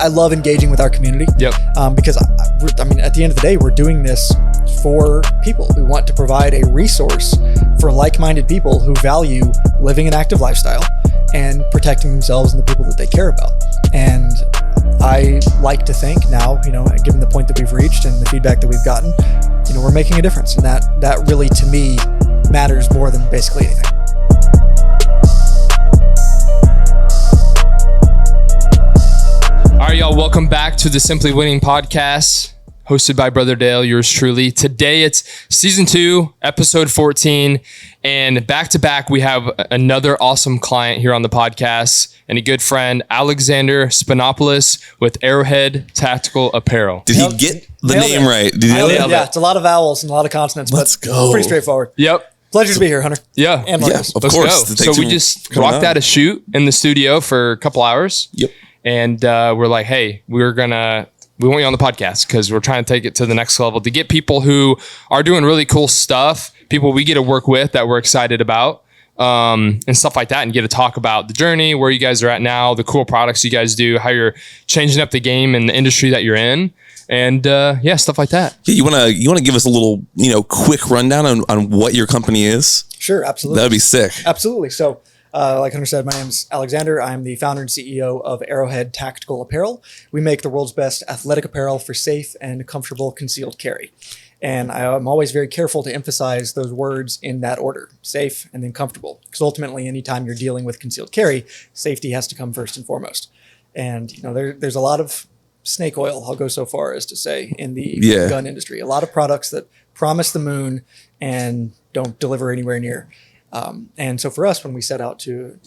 I love engaging with our community. Yep. Because I mean, at the end of the day, we're doing this for people. We want to provide a resource for like-minded people who value living an active lifestyle and protecting themselves and the people that they care about. And I like to think now, given the point that we've reached and the feedback that we've gotten, we're making a difference. And that really, to me, matters more than basically anything. All right, y'all, welcome back to the Simply Winning podcast, hosted by Brother Dale, yours truly. Today, it's season 2, episode 14, and back-to-back, we have another awesome client here on the podcast and a good friend, Alexander Spanopoulos with Arrowhead Tactical Apparel. Did he get the name right? Did he nail it? Yeah, it's a lot of vowels and a lot of consonants, Let's but go. Pretty straightforward. Yep. Pleasure to be here, Hunter. Yeah. And Marcus. Of Let's course. go. So we just rocked out a shoot in the studio for a couple hours. Yep. And we're like, hey, we want you on the podcast because we're trying to take it to the next level to get people who are doing really cool stuff, people we get to work with that we're excited about, and stuff like that, and get to talk about the journey, where you guys are at now, the cool products you guys do, how you're changing up the game in the industry that you're in, and stuff like that. Yeah, you wanna give us a little, quick rundown on what your company is? Sure, absolutely. That'd be sick. Absolutely. So, like Hunter said, my name's Alexander. I'm the founder and CEO of Arrowhead Tactical Apparel. We make the world's best athletic apparel for safe and comfortable concealed carry. And I'm always very careful to emphasize those words in that order: safe and then comfortable. Because ultimately, anytime you're dealing with concealed carry, safety has to come first and foremost. And there's a lot of snake oil, I'll go so far as to say, in the gun industry. A lot of products that promise the moon and don't deliver anywhere near. And so for us, when we set out to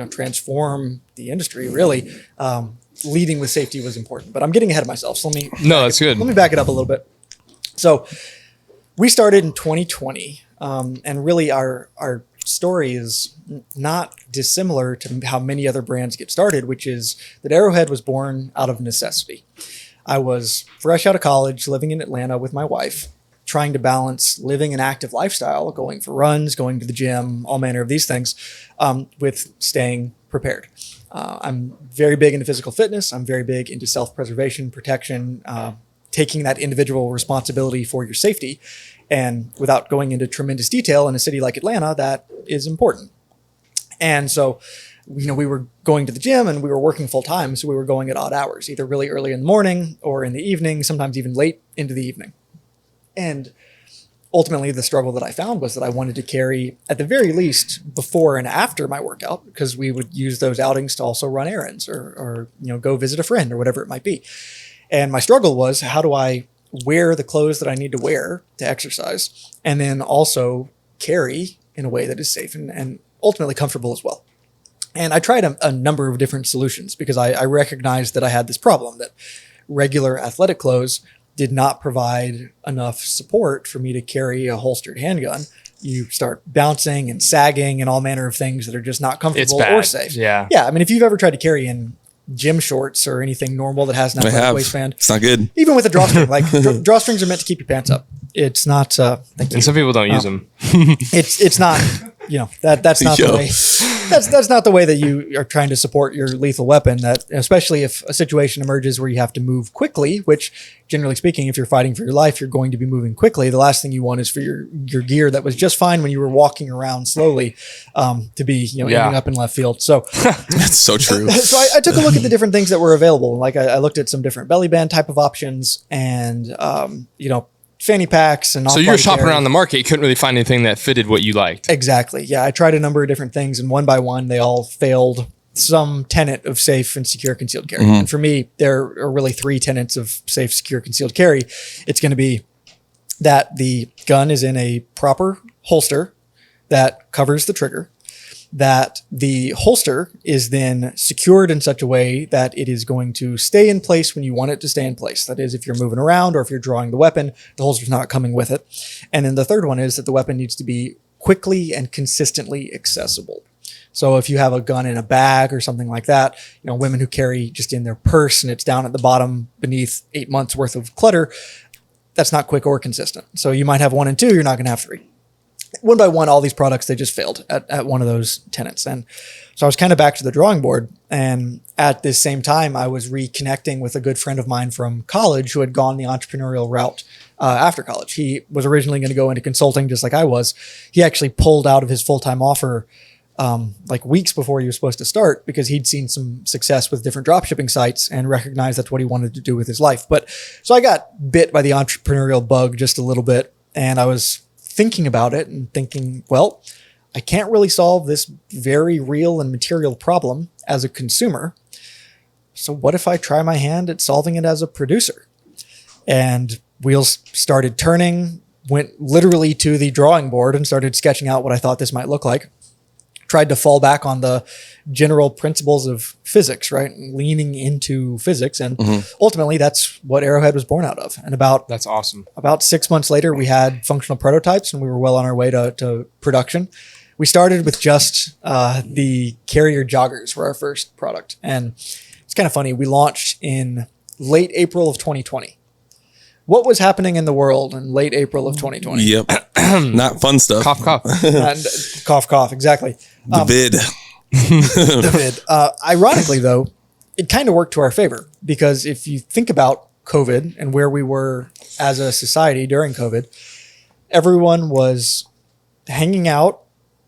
transform the industry, really, leading with safety was important. But I'm getting ahead of myself, so that's good. Let me back it up a little bit. So we started in 2020, and really our story is not dissimilar to how many other brands get started, which is that Arrowhead was born out of necessity. I was fresh out of college, living in Atlanta with my wife, trying to balance living an active lifestyle, going for runs, going to the gym, all manner of these things, with staying prepared. I'm very big into physical fitness. I'm very big into self-preservation, protection, taking that individual responsibility for your safety. And without going into tremendous detail, in a city like Atlanta, that is important. And so, we were going to the gym and we were working full time. So we were going at odd hours, either really early in the morning or in the evening, sometimes even late into the evening. And ultimately, the struggle that I found was that I wanted to carry, at the very least, before and after my workout, because we would use those outings to also run errands or go visit a friend or whatever it might be. And my struggle was, how do I wear the clothes that I need to wear to exercise and then also carry in a way that is safe and ultimately comfortable as well? And I tried a number of different solutions because I recognized that I had this problem, that regular athletic clothes did not provide enough support for me to carry a holstered handgun. You start bouncing and sagging and all manner of things that are just not comfortable or safe. Yeah. I mean, if you've ever tried to carry in gym shorts or anything normal that has an athletic waistband, it's not good. Even with a drawstring, like drawstrings are meant to keep your pants up. It's not. Thank you. And some people don't use them. It's not. That's not the way. That's not the way that you are trying to support your lethal weapon. That, especially if a situation emerges where you have to move quickly, which generally speaking, if you're fighting for your life, you're going to be moving quickly. The last thing you want is for your gear that was just fine when you were walking around slowly, to be ending up in left field. So that's so true. So I took a look at the different things that were available. Like I looked at some different belly band type of options and fanny packs and all. So you were shopping around the market, you couldn't really find anything that fitted what you liked. Exactly. Yeah, I tried a number of different things, and one by one, they all failed some tenet of safe and secure concealed carry. And for me, there are really 3 tenets of safe, secure concealed carry. It's going to be that the gun is in a proper holster that covers the trigger, that the holster is then secured in such a way that it is going to stay in place when you want it to stay in place. That is, if you're moving around or if you're drawing the weapon, the holster's not coming with it. And then the third one is that the weapon needs to be quickly and consistently accessible. So if you have a gun in a bag or something like that, women who carry just in their purse and it's down at the bottom beneath 8 months worth of clutter, that's not quick or consistent. So you might have 1 and 2, you're not going to have 3. one by one, all these products, they just failed at one of those tenets. And so I was kind of back to the drawing board. And at this same time, I was reconnecting with a good friend of mine from college who had gone the entrepreneurial route after college. He was originally going to go into consulting just like I was. He actually pulled out of his full-time offer like weeks before he was supposed to start because he'd seen some success with different dropshipping sites and recognized that's what he wanted to do with his life. But so I got bit by the entrepreneurial bug just a little bit, and I was thinking about it and thinking, well, I can't really solve this very real and material problem as a consumer. So what if I try my hand at solving it as a producer? And wheels started turning, went literally to the drawing board and started sketching out what I thought this might look like. Tried to fall back on the general principles of physics, right? Leaning into physics. And ultimately that's what Arrowhead was born out of. And That's awesome. About 6 months later, we had functional prototypes and we were well on our way to production. We started with just the carrier joggers were our first product. And it's kind of funny. We launched in late April of 2020. What was happening in the world in late April of 2020? Yep. Not fun stuff. Cough, cough. And cough, cough. Exactly. The vid. The vid. Ironically, though, it kind of worked to our favor because if you think about COVID and where we were as a society during COVID, everyone was hanging out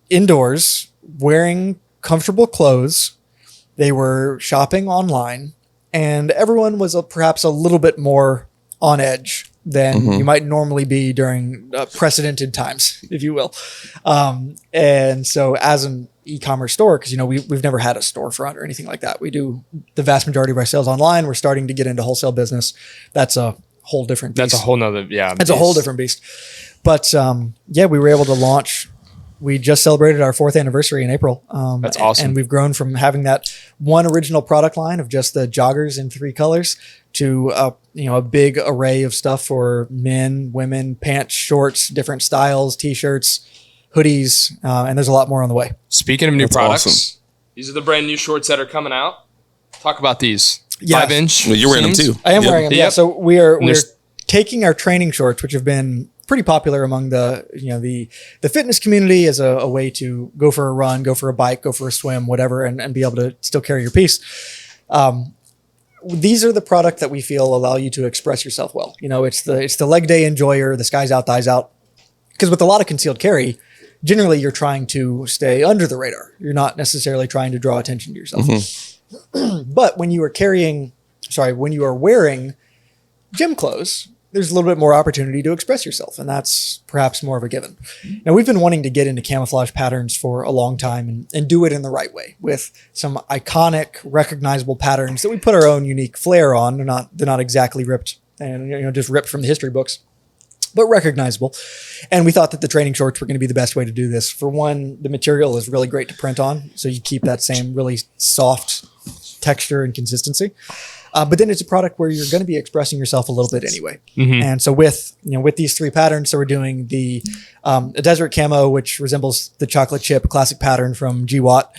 indoors, wearing comfortable clothes. They were shopping online, and everyone was perhaps a little bit more on edge than you might normally be during precedented times, if you will. And so as an e-commerce store, because, we've never had a storefront or anything like that. We do the vast majority of our sales online. We're starting to get into wholesale business. That's a whole different beast. That's a whole nother, It's a whole different beast. But we were able to launch. We just celebrated our 4th anniversary in April. That's awesome. And we've grown from having that one original product line of just the joggers in 3 colors to a big array of stuff for men, women, pants, shorts, different styles, t-shirts, hoodies, and there's a lot more on the way. Speaking of new products, awesome. These are the brand new shorts that are coming out. Talk about these. Yes. 5-inch. Well, you're wearing them seams. too. I am wearing them. Yeah. Yep. So we're taking our training shorts, which have been pretty popular among the fitness community as a way to go for a run, go for a bike, go for a swim, whatever, and be able to still carry your piece. These are the product that we feel allow you to express yourself well. It's the leg day enjoyer, the skies out, thighs out. Because with a lot of concealed carry, generally you're trying to stay under the radar. You're not necessarily trying to draw attention to yourself. But when you are wearing gym clothes, there's a little bit more opportunity to express yourself, and that's perhaps more of a given. Now, we've been wanting to get into camouflage patterns for a long time and do it in the right way with some iconic, recognizable patterns that we put our own unique flair on. They're not exactly ripped and just ripped from the history books, but recognizable. And we thought that the training shorts were going to be the best way to do this. For one, the material is really great to print on, so you keep that same really soft texture and consistency. But then it's a product where you're going to be expressing yourself a little bit anyway. And so with these 3 patterns, so we're doing the a desert camo, which resembles the chocolate chip classic pattern from GWatt,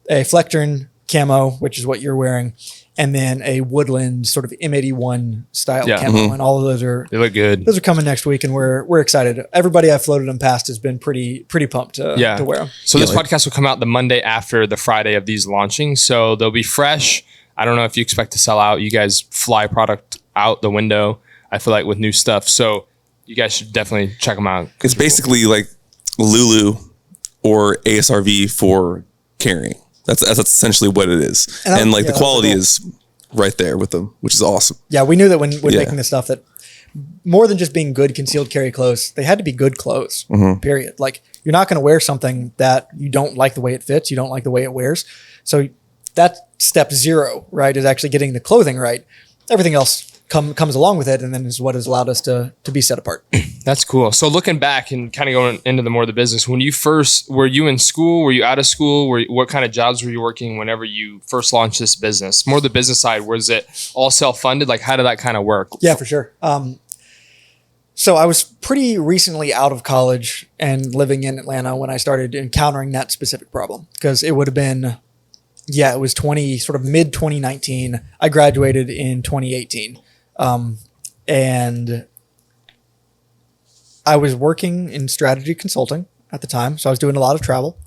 a Flectron camo, which is what you're wearing, and then a woodland sort of M81 style camo. And all of those they look good. Those are coming next week, and we're excited. Everybody I've floated them past has been pretty pumped to wear them. So this podcast will come out the Monday after the Friday of these launching. So they'll be fresh. I don't know if you expect to sell out. You guys fly product out the window, I feel like, with new stuff. So you guys should definitely check them out. It's basically like Lulu or ASRV for carrying. That's essentially what it is. And the quality is right there with them, which is awesome. Yeah, we knew that when making this stuff that more than just being good concealed carry clothes, they had to be good clothes, period. Like, you're not going to wear something that you don't like the way it fits, you don't like the way it wears. So that's step 0, right, is actually getting the clothing right. Everything else comes along with it, and then is what has allowed us to be set apart. That's cool. So looking back and kind of going into the more of the business, when you first, were you in school? Were you out of school? What kind of jobs were you working whenever you first launched this business? More the business side, was it all self-funded? Like, how did that kind of work? Yeah, for sure. So I was pretty recently out of college and living in Atlanta when I started encountering that specific problem, because it would have been, it was mid 2019. I graduated in 2018. And I was working in strategy consulting. at the time, so I was doing a lot of travel.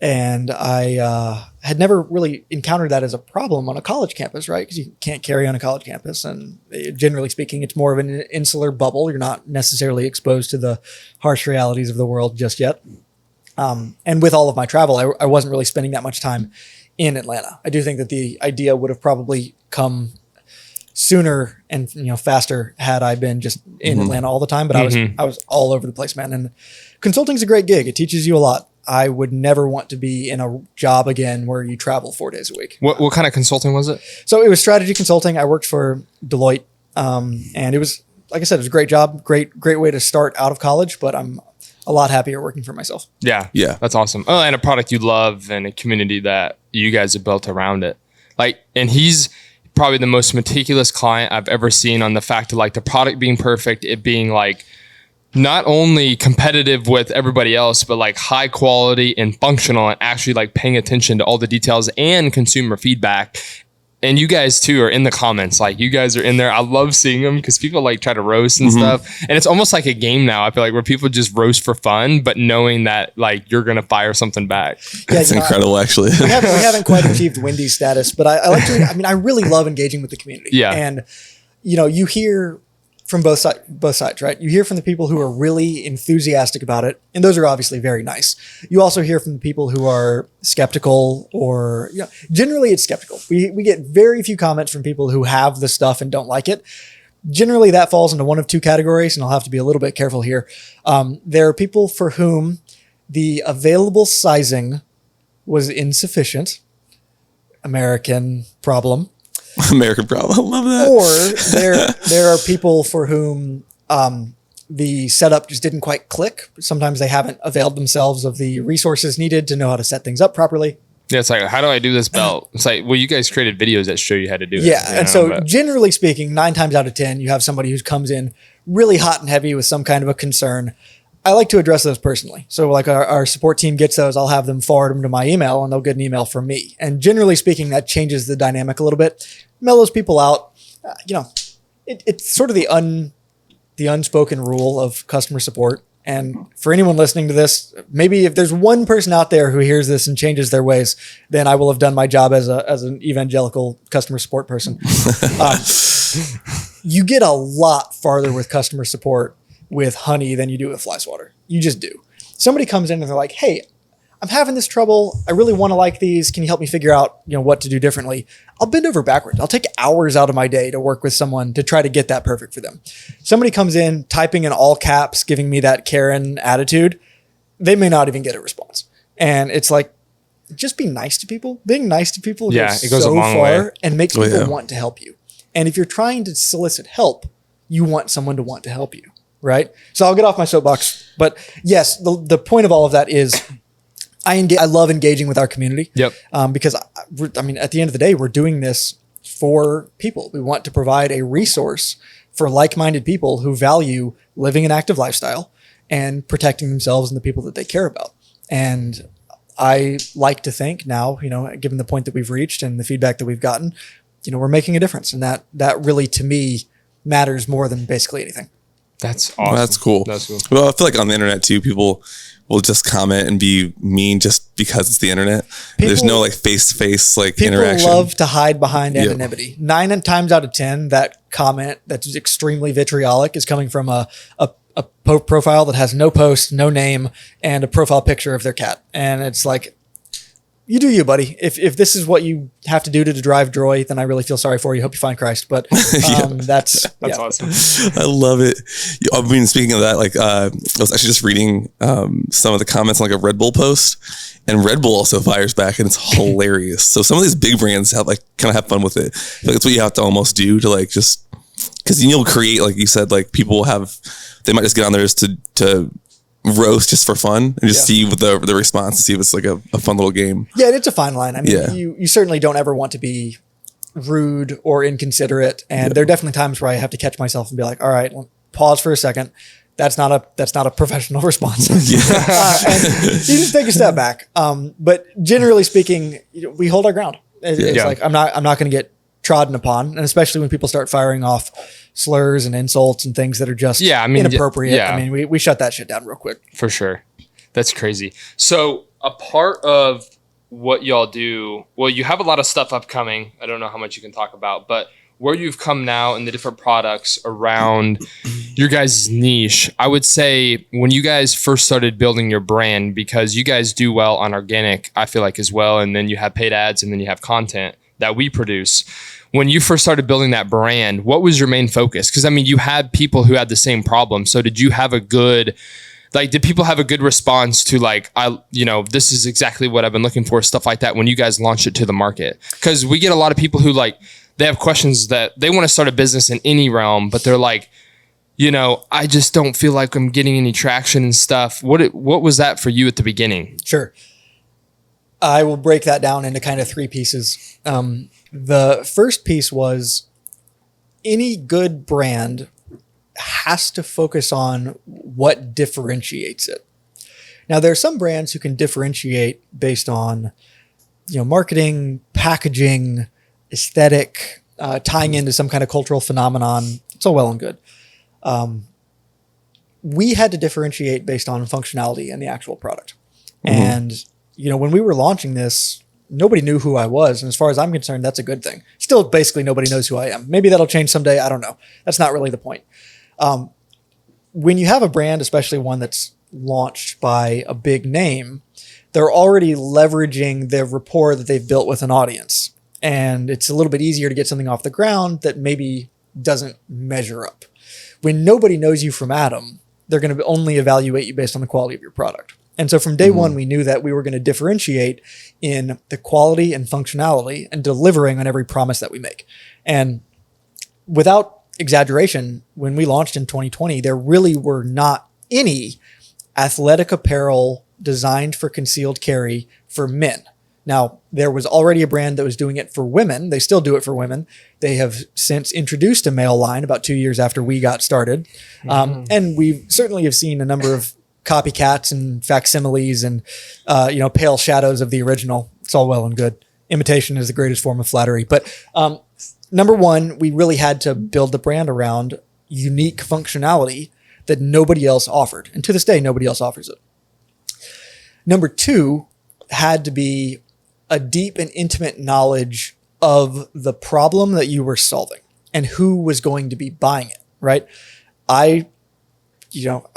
And I had never really encountered that as a problem on a college campus, right? Because you can't carry on a college campus. And generally speaking, it's more of an insular bubble. You're not necessarily exposed to the harsh realities of the world just yet. And with all of my travel, I wasn't really spending that much time in Atlanta. I do think that the idea would have probably come sooner and faster had I been just in Atlanta all the time. But I was all over the place, man. And consulting is a great gig. It teaches you a lot. I would never want to be in a job again where you travel 4 days a week. What kind of consulting was it? So it was strategy consulting. I worked for Deloitte, and it was, like I said, it was a great job, great way to start out of college. But I'm a lot happier working for myself. Yeah, that's awesome. Oh, and a product you love and a community that you guys have built around it. And he's probably the most meticulous client I've ever seen on the fact of the product being perfect, it being not only competitive with everybody else, but high quality and functional and actually paying attention to all the details and consumer feedback. And you guys too are in the comments. You guys are in there. I love seeing them because people try to roast and stuff. And it's almost like a game now. I feel where people just roast for fun, but knowing that you're going to fire something back. Yeah, it's incredible actually. We haven't quite achieved Wendy's status, but I like to, I really love engaging with the community. Yeah. And you hear from both sides, right? You hear from the people who are really enthusiastic about it, and those are obviously very nice. You also hear from the people who are skeptical, or generally it's skeptical. We get very few comments from people who have the stuff and don't like it. Generally, that falls into one of two categories, and I'll have to be a little bit careful here. There are people for whom the available sizing was insufficient. American problem. American problem. Love that. Or there are people for whom the setup just didn't quite click. Sometimes they haven't availed themselves of the resources needed to know how to set things up properly. Yeah, it's how do I do this belt? It's well, you guys created videos that show you how to do it. Yeah, and so generally speaking, 9 times out of 10, you have somebody who comes in really hot and heavy with some kind of a concern. I like to address those personally. So our support team gets those, I'll have them forward them to my email, and they'll get an email from me. And generally speaking, that changes the dynamic a little bit, mellows people out. It's sort of the unspoken rule of customer support. And for anyone listening to this, maybe if there's one person out there who hears this and changes their ways, then I will have done my job as an evangelical customer support person. You get a lot farther with customer support with honey than you do with fly swatter. You just do. Somebody comes in and they're like, hey, I'm having this trouble. I really want to like these. Can you help me figure out, what to do differently? I'll bend over backwards. I'll take hours out of my day to work with someone to try to get that perfect for them. Somebody comes in typing in all caps, giving me that Karen attitude. They may not even get a response. And it's just be nice to people. Being nice to people goes so a long far way. and makes people want to help you. And if you're trying to solicit help, you want someone to want to help you. Right. So I'll get off my soapbox, but yes, the point of all of that is I love engaging with our community. Yep. Because at the end of the day, we're doing this for people. We want to provide a resource for like-minded people who value living an active lifestyle and protecting themselves and the people that they care about. And I like to think now, given the point that we've reached and the feedback that we've gotten, we're making a difference. And that really, to me, matters more than basically anything. That's awesome. That's cool. Well, I feel on the internet too, people will just comment and be mean just because it's the internet. There's no face-to-face interaction. People love to hide behind anonymity. 9 times out of 10, that comment that's extremely vitriolic is coming from a profile that has no post, no name, and a profile picture of their cat. And it's you do you, buddy. If this is what you have to do to drive joy, then I really feel sorry for you. Hope you find Christ. But that's awesome. I love it. Speaking of that, I was actually just reading some of the comments on a Red Bull post, and Red Bull also fires back, and it's hilarious. So some of these big brands have kind of have fun with it. It's what you have to almost do to just because you'll create, like you said, people they might just get on there just to roast just for fun and just see what the response and see if it's a fun little game. Yeah, it's a fine line. You certainly don't ever want to be rude or inconsiderate, and there are definitely times where I have to catch myself and be like, all right, pause for a second. That's not a professional response. And you just take a step back. But generally speaking, we hold our ground. It's I'm not going to get trodden upon, and especially when people start firing off slurs and insults and things that are just inappropriate. We shut that shit down real quick. For sure. That's crazy. So a part of what y'all do, well, you have a lot of stuff upcoming. I don't know how much you can talk about, but where you've come now and the different products around your guys' niche, I would say when you guys first started building your brand, because you guys do well on organic, I feel like as well, and then you have paid ads and then you have content that we produce. When you first started building that brand, what was your main focus? Because I mean, you had people who had the same problem. So did you have a good, like, did people have a good response to like, this is exactly what I've been looking for, stuff like that when you guys launched it to the market? Because we get a lot of people who like, they have questions that they want to start a business in any realm, but they're like, I just don't feel like I'm getting any traction and stuff. What was that for you at the beginning? Sure. I will break that down into kind of three pieces. The first piece was any good brand has to focus on what differentiates it. Now, there are some brands who can differentiate based on, marketing, packaging, aesthetic, tying into some kind of cultural phenomenon. It's all well and good. We had to differentiate based on functionality and the actual product. Mm-hmm. And, when we were launching this, nobody knew who I was. And as far as I'm concerned, that's a good thing. Still, basically, nobody knows who I am. Maybe that'll change someday. I don't know. That's not really the point. When you have a brand, especially one that's launched by a big name, they're already leveraging the rapport that they've built with an audience. And it's a little bit easier to get something off the ground that maybe doesn't measure up. When nobody knows you from Adam, they're going to only evaluate you based on the quality of your product. And so from day one, we knew that we were going to differentiate in the quality and functionality and delivering on every promise that we make. And without exaggeration, when we launched in 2020, there really were not any athletic apparel designed for concealed carry for men. Now, there was already a brand that was doing it for women. They still do it for women. They have since introduced a male line about 2 years after we got started. And we certainly have seen a number of copycats and facsimiles and, pale shadows of the original. It's all well and good. Imitation is the greatest form of flattery. But number one, we really had to build the brand around unique functionality that nobody else offered. And to this day, nobody else offers it. Number two had to be a deep and intimate knowledge of the problem that you were solving and who was going to be buying it, right? I'm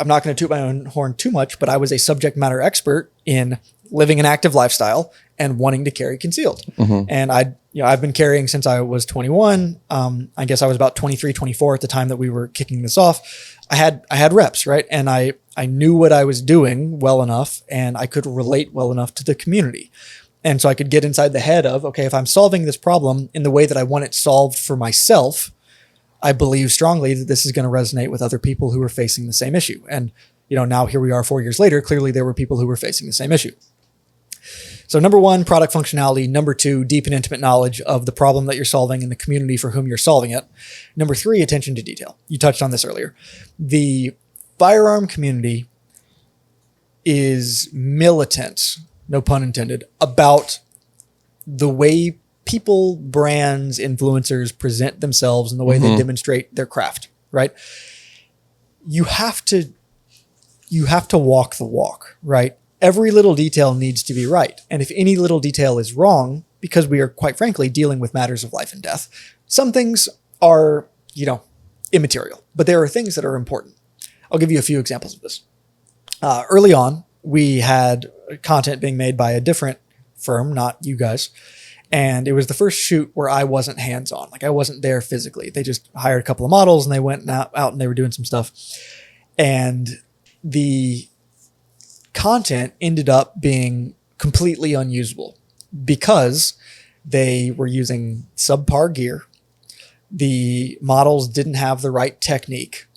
not going to toot my own horn too much, but I was a subject matter expert in living an active lifestyle and wanting to carry concealed. Mm-hmm. And I've been carrying since I was 21. I guess I was about 23, 24 at the time that we were kicking this off. I had reps, right? And I knew what I was doing well enough and I could relate well enough to the community. And so I could get inside the head of, okay, if I'm solving this problem in the way that I want it solved for myself, I believe strongly that this is going to resonate with other people who are facing the same issue. And, now here we are 4 years later, clearly there were people who were facing the same issue. So number one, product functionality. Number two, deep and intimate knowledge of the problem that you're solving and the community for whom you're solving it. Number three, attention to detail. You touched on this earlier. The firearm community is militant, no pun intended, about the way people, brands, influencers present themselves and the way they demonstrate their craft, right? You have to walk the walk, right? Every little detail needs to be right. And if any little detail is wrong, because we are quite frankly dealing with matters of life and death, some things are, immaterial, but there are things that are important. I'll give you a few examples of this. Early on, we had content being made by a different firm, not you guys. And it was the first shoot where I wasn't hands-on. Like I wasn't there physically. They just hired a couple of models and they went out and they were doing some stuff. And the content ended up being completely unusable because they were using subpar gear. The models didn't have the right technique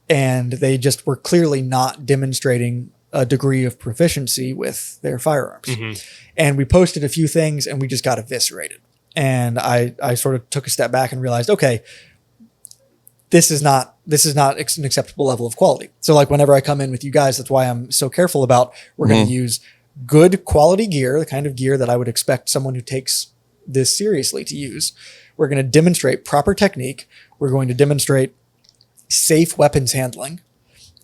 and they just were clearly not demonstrating a degree of proficiency with their firearms. Mm-hmm. And we posted a few things and we just got eviscerated. And I sort of took a step back and realized, okay, this is not an acceptable level of quality. So like whenever I come in with you guys, that's why I'm so careful about, we're going to use good quality gear, the kind of gear that I would expect someone who takes this seriously to use. We're going to demonstrate proper technique. We're going to demonstrate safe weapons handling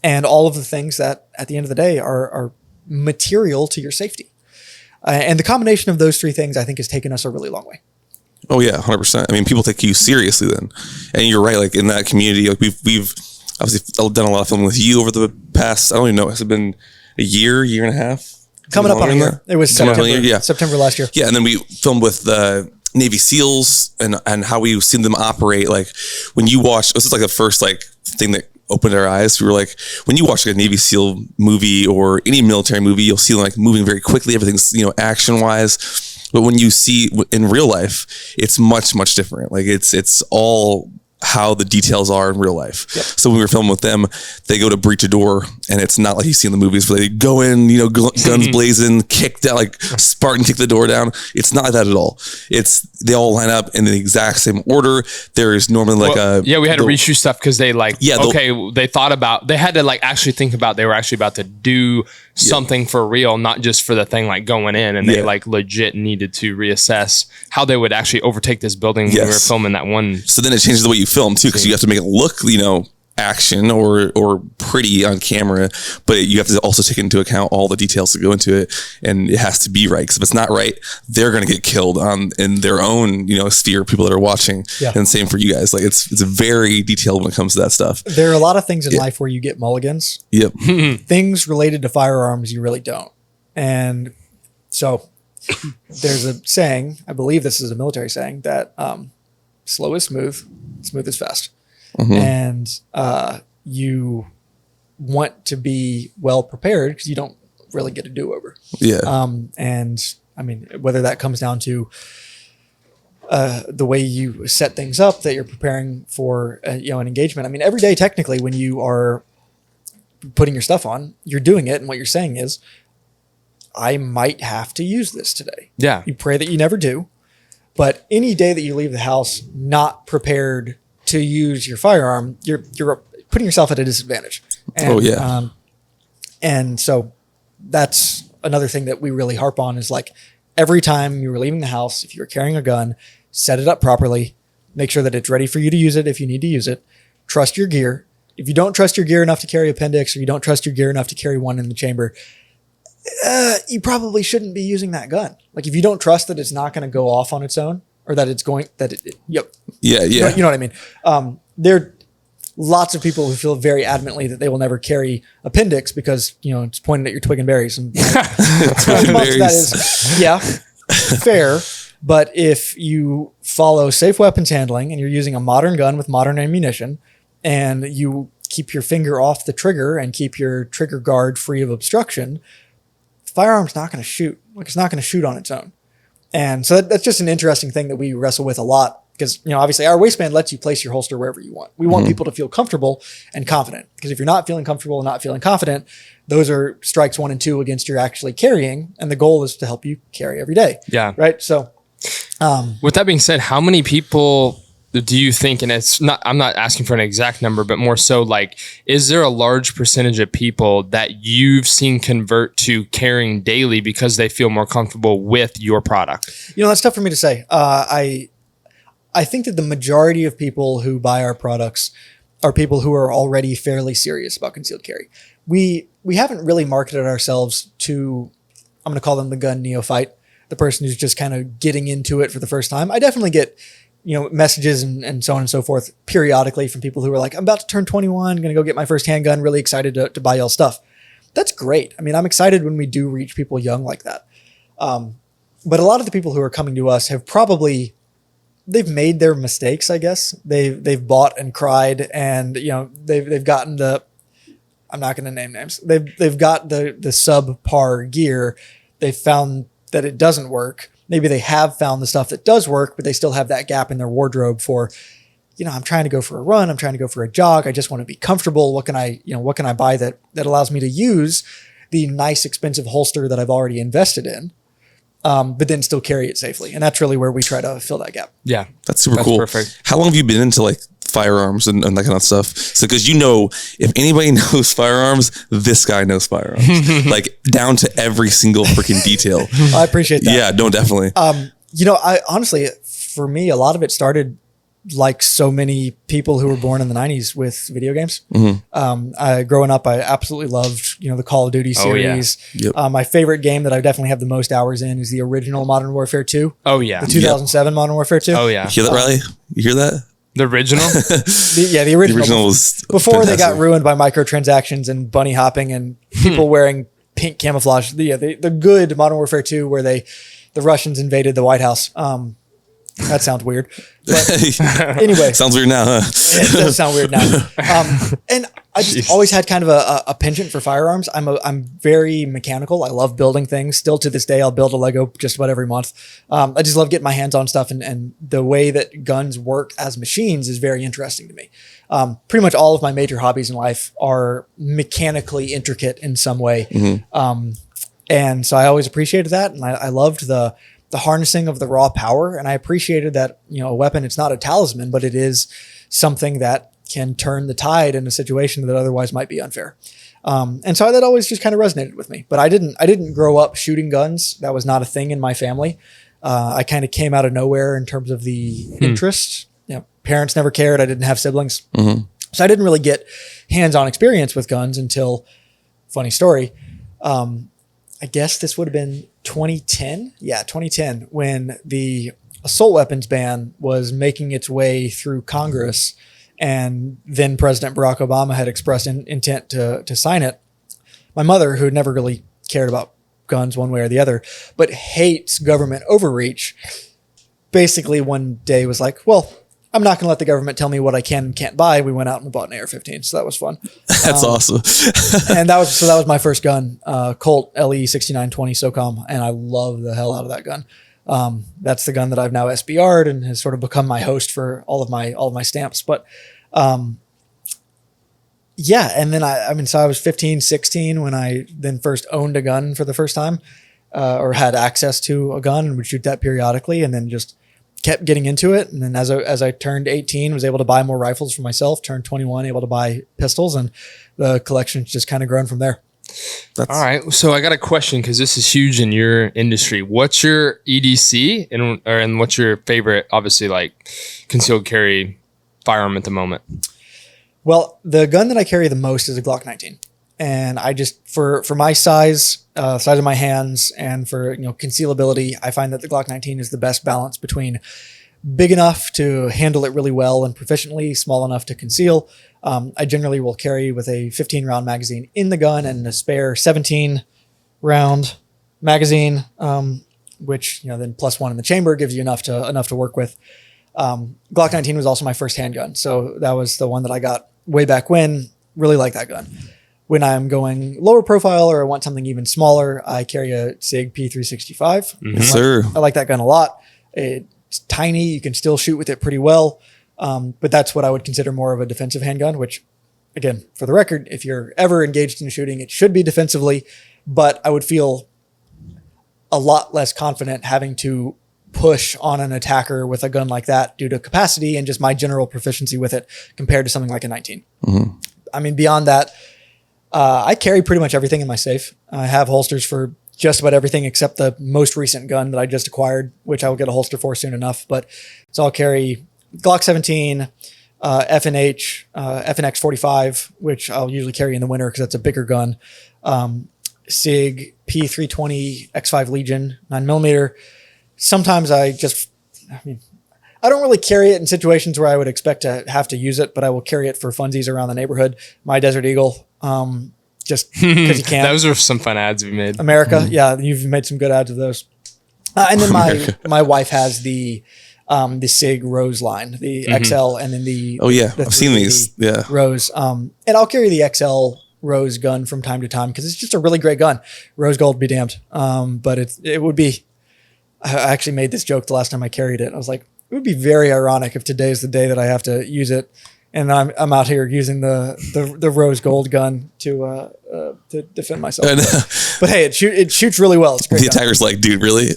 and all of the things that at the end of the day are material to your safety. And the combination of those three things, I think, has taken us a really long way. Oh yeah, 100%. I mean, people take you seriously then, and you're right. Like in that community, like we've obviously done a lot of filming with you over the past. I don't even know. Has it been a year and a half? Coming up on a year. It was September. Yeah. September last year. Yeah, and then we filmed with the Navy SEALs and how we've seen them operate. Like when you watch, this is like the first like thing that opened our eyes. We were like, when you watch like a Navy SEAL movie or any military movie, you'll see them like moving very quickly. Everything's, action wise. But when you see in real life, it's much, much different. Like it's all how the details are in real life. Yep. So when we were filming with them, they go to breach a door, and it's not like you see in the movies where they go in, guns blazing, kick down, like Spartan kick the door down. It's not that at all. It's they all line up in the exact same order. There is normally like we had to reshoot stuff because they they thought about, they had to like actually think about they were actually about to do something for real, not just for the thing like going in, and they like legit needed to reassess how they would actually overtake this building when we were filming that one. So then it changes the way you film too, because you have to make it look, action or pretty on camera, but you have to also take into account all the details that go into it, and it has to be right. Because if it's not right, they're going to get killed in their own sphere of people that are watching. Yeah. And same for you guys. Like it's very detailed when it comes to that stuff. There are a lot of things in life where you get mulligans. Yep. Things related to firearms you really don't. And so there's a saying, I believe this is a military saying, that slow is smooth, smooth is fast. Mm-hmm. And you want to be well prepared because you don't really get a do-over. Yeah. And I mean, whether that comes down to the way you set things up, that you're preparing for an engagement. I mean, every day technically when you are putting your stuff on, you're doing it, and what you're saying is, I might have to use this today. Yeah. You pray that you never do, but any day that you leave the house not prepared to use your firearm, you're putting yourself at a disadvantage. And, and so that's another thing that we really harp on is like every time you were leaving the house, if you're carrying a gun, set it up properly, make sure that it's ready for you to use it if you need to use it. Trust your gear. If you don't trust your gear enough to carry appendix, or you don't trust your gear enough to carry one in the chamber, you probably shouldn't be using that gun. Like if you don't trust that it's not going to go off on its own, or that it's going, yep. Yeah. You know what I mean? There are lots of people who feel very adamantly that they will never carry appendix because, it's pointing at your twig and berries. And that is, fair. But if you follow safe weapons handling and you're using a modern gun with modern ammunition, and you keep your finger off the trigger and keep your trigger guard free of obstruction, the firearm's not going to shoot. Like it's not going to shoot on its own. And so that's just an interesting thing that we wrestle with a lot because, obviously our waistband lets you place your holster wherever you want. We want people to feel comfortable and confident, because if you're not feeling comfortable and not feeling confident, those are strikes 1 and 2 against your actually carrying. And the goal is to help you carry every day. Yeah. Right. So, with that being said, how many people do you think, and I'm not asking for an exact number, but more so like, is there a large percentage of people that you've seen convert to carrying daily because they feel more comfortable with your product? That's tough for me to say. I think that the majority of people who buy our products are people who are already fairly serious about concealed carry. We haven't really marketed ourselves to, I'm going to call them the gun neophyte, the person who's just kind of getting into it for the first time. I definitely get messages and so on and so forth periodically from people who are like, I'm about to turn 21, going to go get my first handgun, really excited to buy y'all stuff. That's great. I mean, I'm excited when we do reach people young like that. But a lot of the people who are coming to us have they've made their mistakes, I guess. They've bought and cried, and they've gotten I'm not going to name names. They've got the subpar gear. They've found that it doesn't work. Maybe they have found the stuff that does work, but they still have that gap in their wardrobe for, I'm trying to go for a run. I'm trying to go for a jog. I just want to be comfortable. What can I buy that allows me to use the nice, expensive holster that I've already invested in, but then still carry it safely? And that's really where we try to fill that gap. Yeah. That's super cool. Perfect. How long have you been into like firearms and that kind of stuff? So, because if anybody knows firearms, this guy knows firearms, like down to every single freaking detail. I appreciate that. Yeah, no, definitely. I honestly, for me, a lot of it started like so many people who were born in the 90s with video games. Growing up, I absolutely loved, the Call of Duty Oh, yeah. series. Yep. My favorite game that I definitely have the most hours in is the original Modern Warfare 2. Oh yeah. The 2007 Modern Warfare 2. Oh yeah. You hear that, Riley? You hear that? The original. The original. The original was before they got fantastic. ruined by microtransactions and bunny hopping and people wearing pink camouflage. The good Modern Warfare 2 where the Russians invaded the White House. That sounds weird. But anyway. Sounds weird now, huh? It does sound weird now. And I just always had kind of a penchant for firearms. I'm very mechanical. I love building things. Still to this day, I'll build a Lego just about every month. I just love getting my hands on stuff, and the way that guns work as machines is very interesting to me. Pretty much all of my major hobbies in life are mechanically intricate in some way. And so I always appreciated that. And I loved the harnessing of the raw power. And I appreciated that, a weapon, it's not a talisman, but it is something that can turn the tide in a situation that otherwise might be unfair. And so that always just kind of resonated with me, but I didn't grow up shooting guns. That was not a thing in my family. I kind of came out of nowhere in terms of the interest. Parents never cared. I didn't have siblings. So I didn't really get hands-on experience with guns until, funny story, I guess this would have been 2010. Yeah, 2010, when the assault weapons ban was making its way through Congress, and then President Barack Obama had expressed intent to sign it. My mother, who never really cared about guns one way or the other, but hates government overreach, basically one day was like, well, I'm not going to let the government tell me what I can and can't buy. We went out and bought an AR-15, so that was fun. That's awesome. And that was my first gun, Colt LE 6920 SOCOM, and I love the hell out of that gun. That's the gun that I've now SBR'd and has sort of become my host for all of my stamps. But yeah, and then so I was 15, 16 when I then first owned a gun for the first time, or had access to a gun and would shoot that periodically, and then just kept getting into it. And then as I turned 18, was able to buy more rifles for myself, turned 21, able to buy pistols, and the collection's just kind of grown from there. All right. So I got a question, because this is huge in your industry. What's your EDC and what's your favorite, obviously, like concealed carry firearm at the moment? Well, the gun that I carry the most is a Glock 19. And I just, for my size of my hands, and for concealability, I find that the Glock 19 is the best balance between big enough to handle it really well and proficiently, small enough to conceal. I generally will carry with a 15 round magazine in the gun and a spare 17 round magazine, which then plus one in the chamber gives you enough to work with. Glock 19 was also my first handgun, so that was the one that I got way back when. Really like that gun. When I'm going lower profile or I want something even smaller, I carry a SIG P365. Yes, sir. I like that gun a lot. It's tiny. You can still shoot with it pretty well. But that's what I would consider more of a defensive handgun, which, again, for the record, if you're ever engaged in shooting, it should be defensively. But I would feel a lot less confident having to push on an attacker with a gun like that due to capacity and just my general proficiency with it compared to something like a 19. I mean, beyond that, I carry pretty much everything in my safe. I have holsters for just about everything except the most recent gun that I just acquired, which I will get a holster for soon enough. But so I'll carry Glock 17, FNH, FNX 45, which I'll usually carry in the winter because that's a bigger gun. SIG P320 X5 Legion 9mm. Sometimes I don't really carry it in situations where I would expect to have to use it, but I will carry it for funsies around the neighborhood. My Desert Eagle, just because you can. Those are some fun ads we made. America, yeah, you've made some good ads of those. And then my wife has the SIG Rose line, the XL, and then the I've seen these. Yeah, Rose. And I'll carry the XL Rose gun from time to time because it's just a really great gun. Rose gold be damned. But it would be. I actually made this joke the last time I carried it. I was like, it would be very ironic if today's the day that I have to use it, and I'm out here using the rose gold gun to defend myself. But hey, it shoots really well. It's great. The attacker's like, dude, really? Like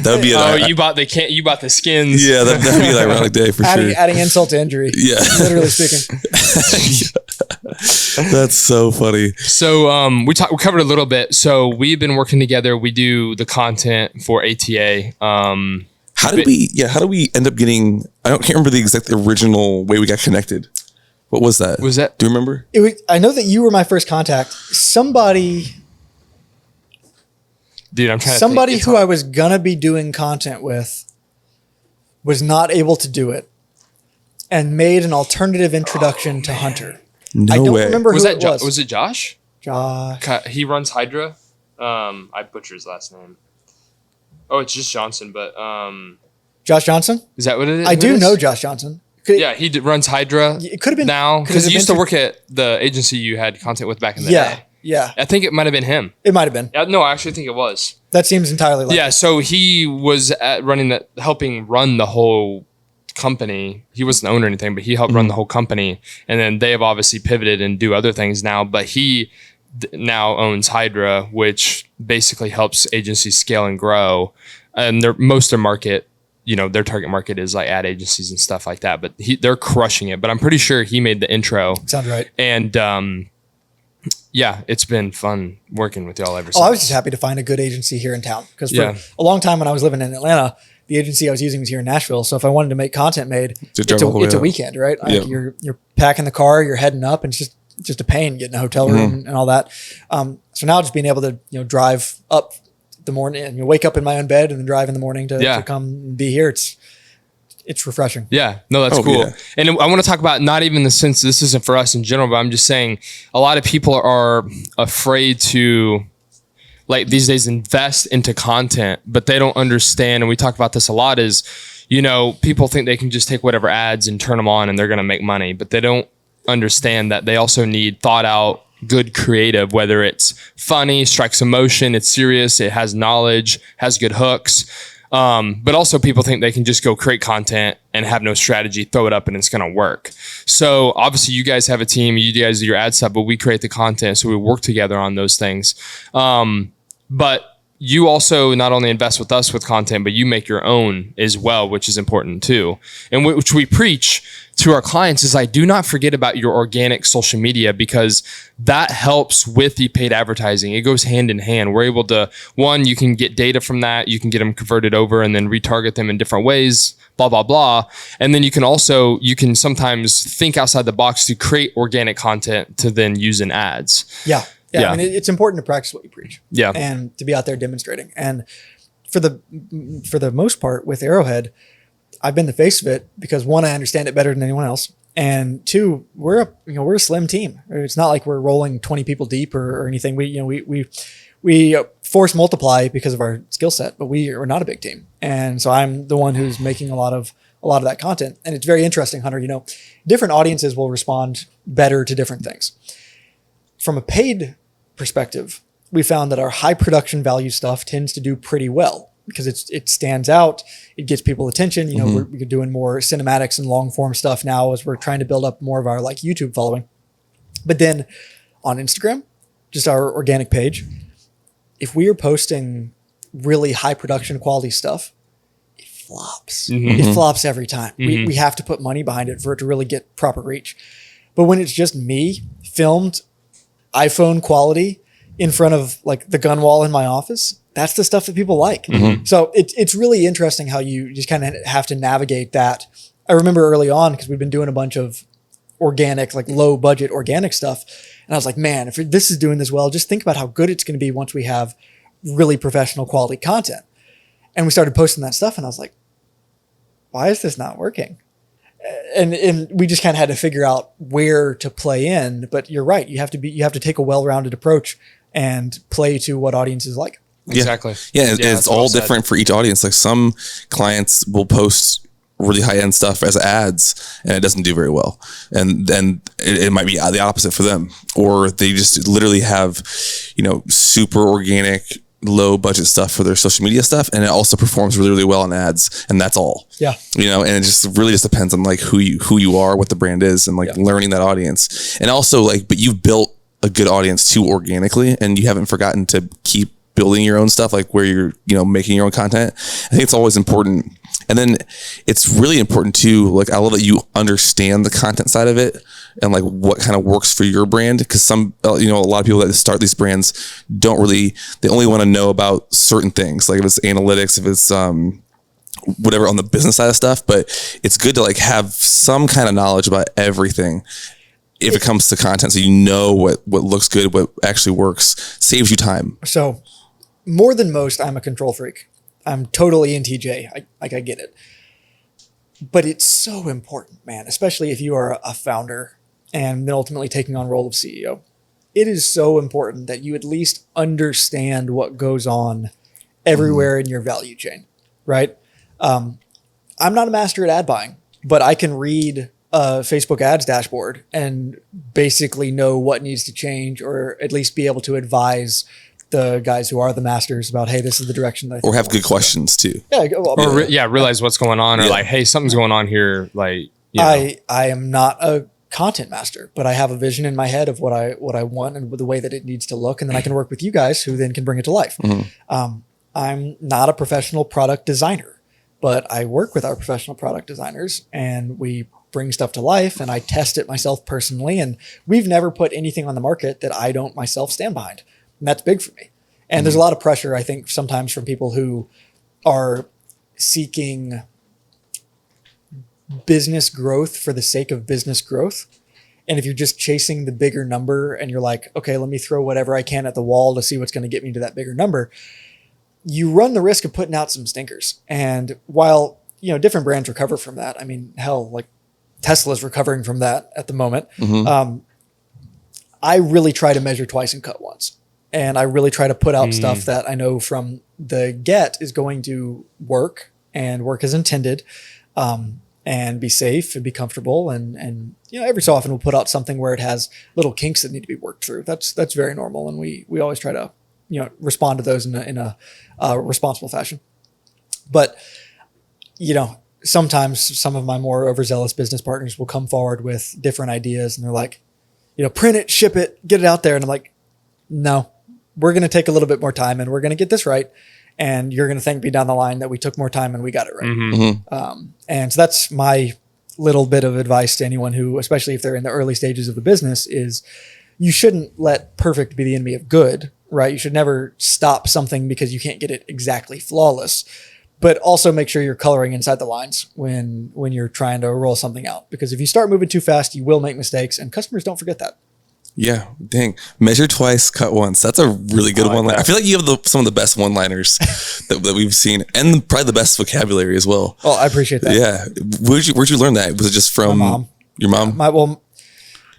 that would be. You bought the skins. Yeah, that'd be an ironic day for sure. Adding insult to injury. Yeah, literally speaking. That's so funny. So we covered a little bit. So we've been working together. We do the content for ATA. How did we end up getting, can't remember the exact original way we got connected. What was that? Do you remember? I know that you were my first contact. Somebody Dude, I'm trying Somebody who I was going to be doing content with was not able to do it and made an alternative introduction to Hunter. No I don't way. remember who it was. Was it Josh? Josh. He runs Hydra. I butcher his last name. Oh, it's just Johnson, but Josh Johnson? is that what it is? I do know Josh Johnson. Yeah, he runs Hydra. It could have been now because he used to work at the agency you had content with back in the day. Yeah. I think it might have been him. It might have been. No, I actually think it was. That seems entirely like Yeah, so he was helping run the whole company. He wasn't the owner or anything, but he helped run the whole company. And then they have obviously pivoted and do other things now. But he now owns Hydra, which basically helps agencies scale and grow. And most of their market, their target market is like ad agencies and stuff like that. But they're crushing it. But I'm pretty sure he made the intro. Sounds right. And yeah, it's been fun working with y'all ever since. I was just happy to find a good agency here in town because for a long time when I was living in Atlanta, the agency I was using was here in Nashville. So if I wanted to make content made, it's a weekend, right? Like you're packing the car, you're heading up, and it's just a pain getting a hotel room and all that. So now just being able to drive up the morning and wake up in my own bed and then drive in the morning to come and be here. It's refreshing. Yeah, no, that's cool. Yeah. And I want to talk about not even the sense this isn't for us in general, but I'm just saying a lot of people are afraid to like these days invest into content, but they don't understand. And we talk about this a lot is, people think they can just take whatever ads and turn them on and they're going to make money, but they don't understand that they also need thought out, good creative, whether it's funny, strikes emotion, it's serious, it has knowledge, has good hooks. But also people think they can just go create content and have no strategy, throw it up and it's going to work. So obviously you guys have a team, you guys do your ad stuff, but we create the content. So we work together on those things. But you also not only invest with us with content, but you make your own as well, which is important too. And which we preach to our clients is like, do not forget about your organic social media because that helps with the paid advertising. It goes hand in hand. We're able to, one, you can get data from that. You can get them converted over and then retarget them in different ways, blah, blah, blah. And then you can sometimes think outside the box to create organic content to then use in ads. Yeah. I mean, it's important to practice what you preach. Yeah. And to be out there demonstrating. And for the most part with Arrowhead, I've been the face of it because one, I understand it better than anyone else. And two, we're a slim team. It's not like we're rolling 20 people deep or anything. We force multiply because of our skill set, but we're not a big team. And so I'm the one who's making a lot of that content. And it's very interesting, Hunter, different audiences will respond better to different things. From a paid perspective, we found that our high production value stuff tends to do pretty well because it stands out. It gets people attention. We're doing more cinematics and long form stuff now as we're trying to build up more of our like YouTube following. But then on Instagram, just our organic page, if we are posting really high production quality stuff, it flops. It flops every time. We have to put money behind it for it to really get proper reach. But when it's just me filmed iPhone quality in front of like the gun wall in my office, that's the stuff that people like. So it's really interesting how you just kind of have to navigate that. I remember early on, because we've been doing a bunch of organic, like low budget organic stuff. And I was like, man, if this is doing this well, just think about how good it's going to be once we have really professional quality content. And we started posting that stuff and I was like, why is this not working? And we just kind of had to figure out where to play in, but you're right. You have to take a well-rounded approach and play to what audiences like. Exactly. Yeah. It's all different for each audience. Like some clients will post really high-end stuff as ads and it doesn't do very well. And then it might be the opposite for them, or they just literally have, super organic, low budget stuff for their social media stuff. And it also performs really, really well in ads. And that's all. Yeah. And it just really just depends on like who you are, what the brand is, and like learning that audience. And also but you've built a good audience too organically, and you haven't forgotten to keep building your own stuff, like where you're, making your own content. I think it's always important. And then it's really important too. Like, I love that you understand the content side of it and like what kind of works for your brand. Cause some, a lot of people that start these brands they only want to know about certain things. Like if it's analytics, if it's, whatever on the business side of stuff, but it's good to like have some kind of knowledge about everything if it comes to content, so you know what looks good, what actually works, saves you time. So more than most, I'm a control freak. I'm totally in TJ. I get it. But it's so important, man, especially if you are a founder and then ultimately taking on role of CEO. It is so important that you at least understand what goes on everywhere in your value chain, right? I'm not a master at ad buying, but I can read a Facebook ads dashboard and basically know what needs to change, or at least be able to advise the guys who are the masters about, hey, this is the direction that I think Or have good questions too. Yeah, well, Realize what's going on, or like, hey, something's going on here. Like, you know. I am not a content master, but I have a vision in my head of what I want and the way that it needs to look, and then I can work with you guys who then can bring it to life. I'm not a professional product designer, but I work with our professional product designers, and we bring stuff to life, and I test it myself personally. And we've never put anything on the market that I don't myself stand behind. And that's big for me. And there's a lot of pressure, I think, sometimes from people who are seeking business growth for the sake of business growth. And if you're just chasing the bigger number and you're like, okay, let me throw whatever I can at the wall to see what's going to get me to that bigger number, you run the risk of putting out some stinkers. And while, different brands recover from that, I mean, hell, like Tesla's recovering from that at the moment. I really try to measure twice and cut once. And I really try to put out stuff that I know from the get is going to work and work as intended, and be safe and be comfortable. And every so often we'll put out something where it has little kinks that need to be worked through. That's very normal. And we always try to, respond to those in a responsible fashion. But, sometimes some of my more overzealous business partners will come forward with different ideas, and they're like, print it, ship it, get it out there. And I'm like, no, we're going to take a little bit more time, and we're going to get this right. And you're going to thank me down the line that we took more time and we got it right. And so that's my little bit of advice to anyone who, especially if they're in the early stages of the business, is you shouldn't let perfect be the enemy of good, right? You should never stop something because you can't get it exactly flawless, but also make sure you're coloring inside the lines when you're trying to roll something out. Because if you start moving too fast, you will make mistakes, and customers don't forget that. Yeah, dang. Measure twice, cut once. That's a really good one. I feel like you have some of the best one-liners that we've seen, and probably the best vocabulary as well. Oh, I appreciate that. Yeah. Where'd you learn that? Was it just from my mom? Your mom?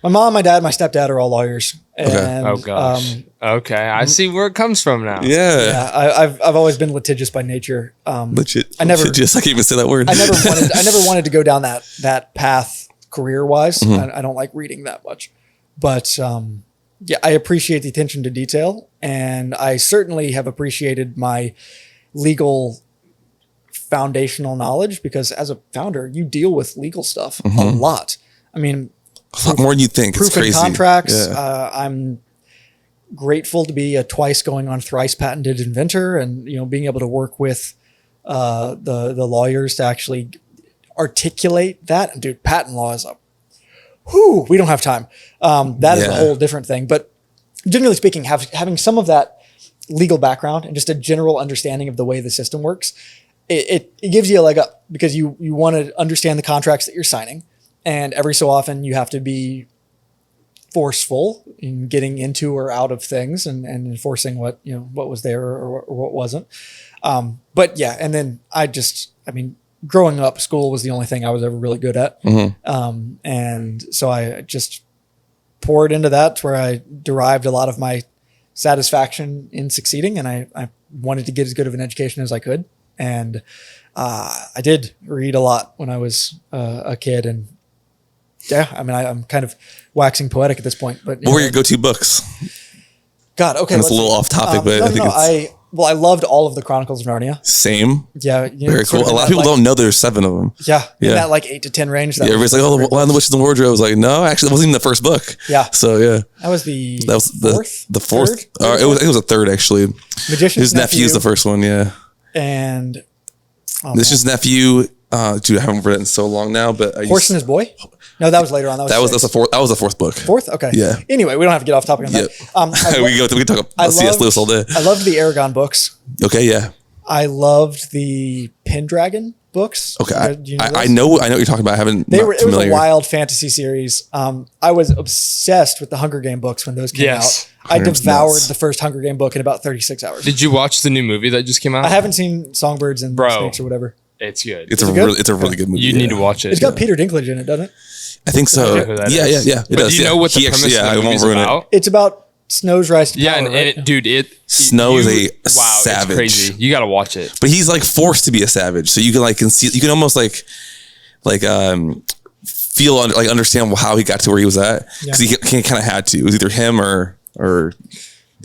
My mom, my dad, my stepdad are all lawyers. And, oh gosh. Okay, I see where it comes from now. Yeah. I've always been litigious by nature. Litigious. I can't even say that word. I never wanted to go down that path career-wise. I don't like reading that much. But I appreciate the attention to detail, and I certainly have appreciated my legal foundational knowledge, because as a founder, you deal with legal stuff a lot. I mean, a lot more than you think. It's crazy. Proof and contracts. Yeah. I'm grateful to be a twice going on thrice patented inventor, and being able to work with the lawyers to actually articulate that. And dude, patent law is we don't have time. That is a whole different thing. But generally speaking, having some of that legal background and just a general understanding of the way the system works, it gives you a leg up, because you want to understand the contracts that you're signing. And every so often you have to be forceful in getting into or out of things, and enforcing what was there or what wasn't. But yeah, and then growing up, school was the only thing I was ever really good at. And so I just poured into that, where I derived a lot of my satisfaction in succeeding. And I wanted to get as good of an education as I could. And I did read a lot when I was a kid. And I'm kind of waxing poetic at this point. But what were your go-to books? God, okay. And it's a little off topic, but I think I loved all of the Chronicles of Narnia. Same. Yeah. Very cool. A lot of people don't know there's 7 of them. Yeah. In that 8 to 10 range. Everybody's like, the Lion, the Witch, and the Wardrobe. I was like, no, actually, it wasn't even the first book. Yeah. So, yeah. That was the fourth? The fourth. It was a third, actually. Magician's His nephew is the first one, yeah. And Magician's Nephew. Dude, I haven't read it in so long now, but Horse and His Boy? No, that was later on. That was the fourth book. Fourth? Okay. Yeah. Anyway, we don't have to get off topic on that. We can talk about C.S. Lewis all day. I loved the Aragon books. Okay, yeah. I loved the Pendragon. books. Okay, Do you know I those? know what you're talking about. I haven't. It Not was a familiar. wild fantasy series. I was obsessed with the Hunger Game books when those came Yes. out. I Hunger Games devoured nuts. the first Hunger Game book in about 36 hours. Did you watch the new movie that just came out? I haven't seen Songbirds and Bro. Snakes or whatever. It's good. It's Is a it good? really, it's a really good movie. You need to watch it. It's got Peter Dinklage in it, doesn't it? I think so. I don't know who that Yeah, is. yeah. It But does. do you yeah. know what the He premise actually- of I the won't movie's ruin it. about? It's about Snow's rise to Yeah, power, and right? it, dude, Snow is a wow, savage. it's crazy. You got to watch it. But he's like forced to be a savage, so you can like conceive, you can almost like feel like understand how he got to where he was at because he kind of had to. It was either him or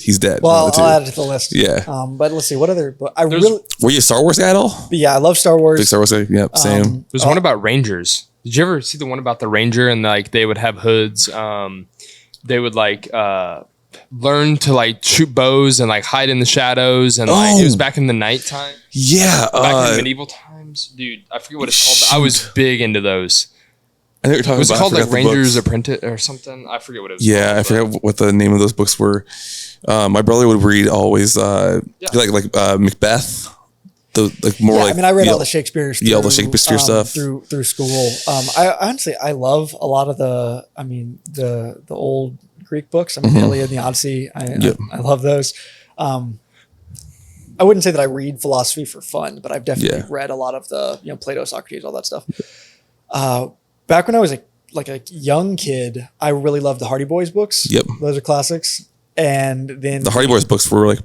he's dead. Well, one of the I'll two. add it to the list. Yeah. But let's see. What other book? There's- Were you a Star Wars guy at all? Yeah, I love Star Wars. Big Star Wars guy. Yep, same. There's one about Rangers. Did you ever see the one about the Ranger and like they would have hoods? They would like learn to like shoot bows and like hide in the shadows and like it was back in the nighttime, Yeah. back in the medieval times. Dude, I forget what it's called. But I was big into those. I know what you're talking Was it about. called I like forgot the Ranger's books. Apprentice or something? I forget what it was. Yeah, called, I forget what the name of those books were. My brother would read always like Macbeth. The like more Yeah, like I mean, I read all Yale- the Shakespeare. Yeah, all the Shakespeare stuff. through school. I honestly, I love a lot of the. I mean, the old Greek books. I mean, the Iliad and the Odyssey. I love those. I wouldn't say that I read philosophy for fun, but I've definitely read a lot of the Plato, Socrates, all that stuff. Back when I was a young kid, I really loved the Hardy Boys books. Yep. Those are classics. And then The Hardy Boys books were like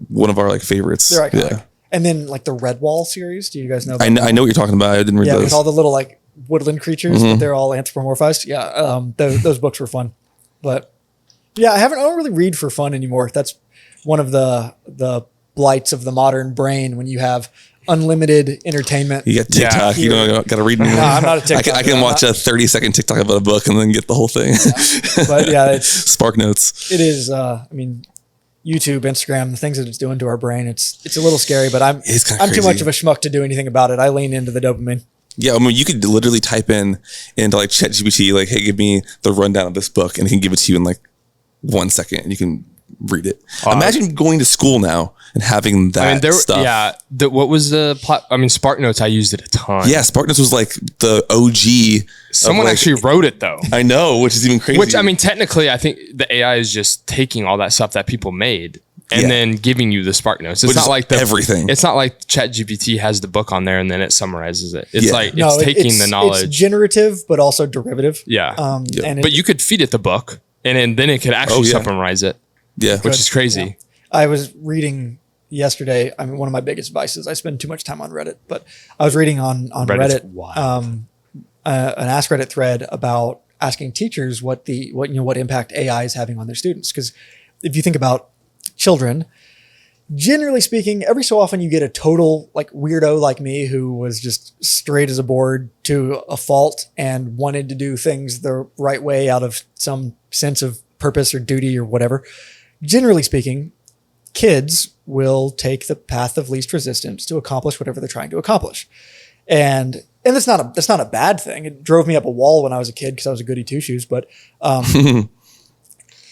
one of our like favorites. they're iconic. Yeah. And then like the Redwall series. Do you guys know? About I know what you're talking about. I didn't read Yeah, those. with all the little like woodland creatures, but they're all anthropomorphized. Yeah, those books were fun. But yeah, I don't really read for fun anymore. That's one of the blights of the modern brain when you have unlimited entertainment. You got TikTok. You don't got to read anymore. No, I'm not a TikTok I can guy. watch a 30-second TikTok about a book and then get the whole thing. But yeah, Spark Notes. it is. I mean, YouTube, Instagram, the things that it's doing to our brain. It's a little scary, but I'm It's kinda too crazy. much of a schmuck to do anything about it. I lean into the dopamine. Yeah, I mean, you could literally type into like ChatGPT, like, "Hey, give me the rundown of this book," and it can give it to you in like 1 second, and you can read it. Imagine going to school now and having that I mean, stuff. yeah. What was the plot? I mean, Spark Notes. I used it a ton. Yeah, Spark Notes was like the OG. Someone actually wrote it though. I know, which is even crazy. Which I mean, technically, I think the AI is just taking all that stuff that people made and then giving you the Spark Notes. It's Which not is like everything. It's not like ChatGPT has the book on there and then it summarizes it. It's Yeah. like No, it's taking the knowledge. It's generative, but also derivative. Yeah. And But you could feed it the book and then it could actually yeah. summarize it, yeah, which is crazy. I was reading yesterday. I mean, one of my biggest vices. I spend too much time on Reddit, but I was reading on Reddit's Reddit an Ask Reddit thread about asking teachers what impact AI is having on their students. Because if you think about children, generally speaking, every so often you get a total like weirdo like me who was just straight as a board to a fault and wanted to do things the right way out of some sense of purpose or duty or whatever. Generally speaking, kids will take the path of least resistance to accomplish whatever they're trying to accomplish. And that's not a bad thing. It drove me up a wall when I was a kid because I was a goody two shoes. But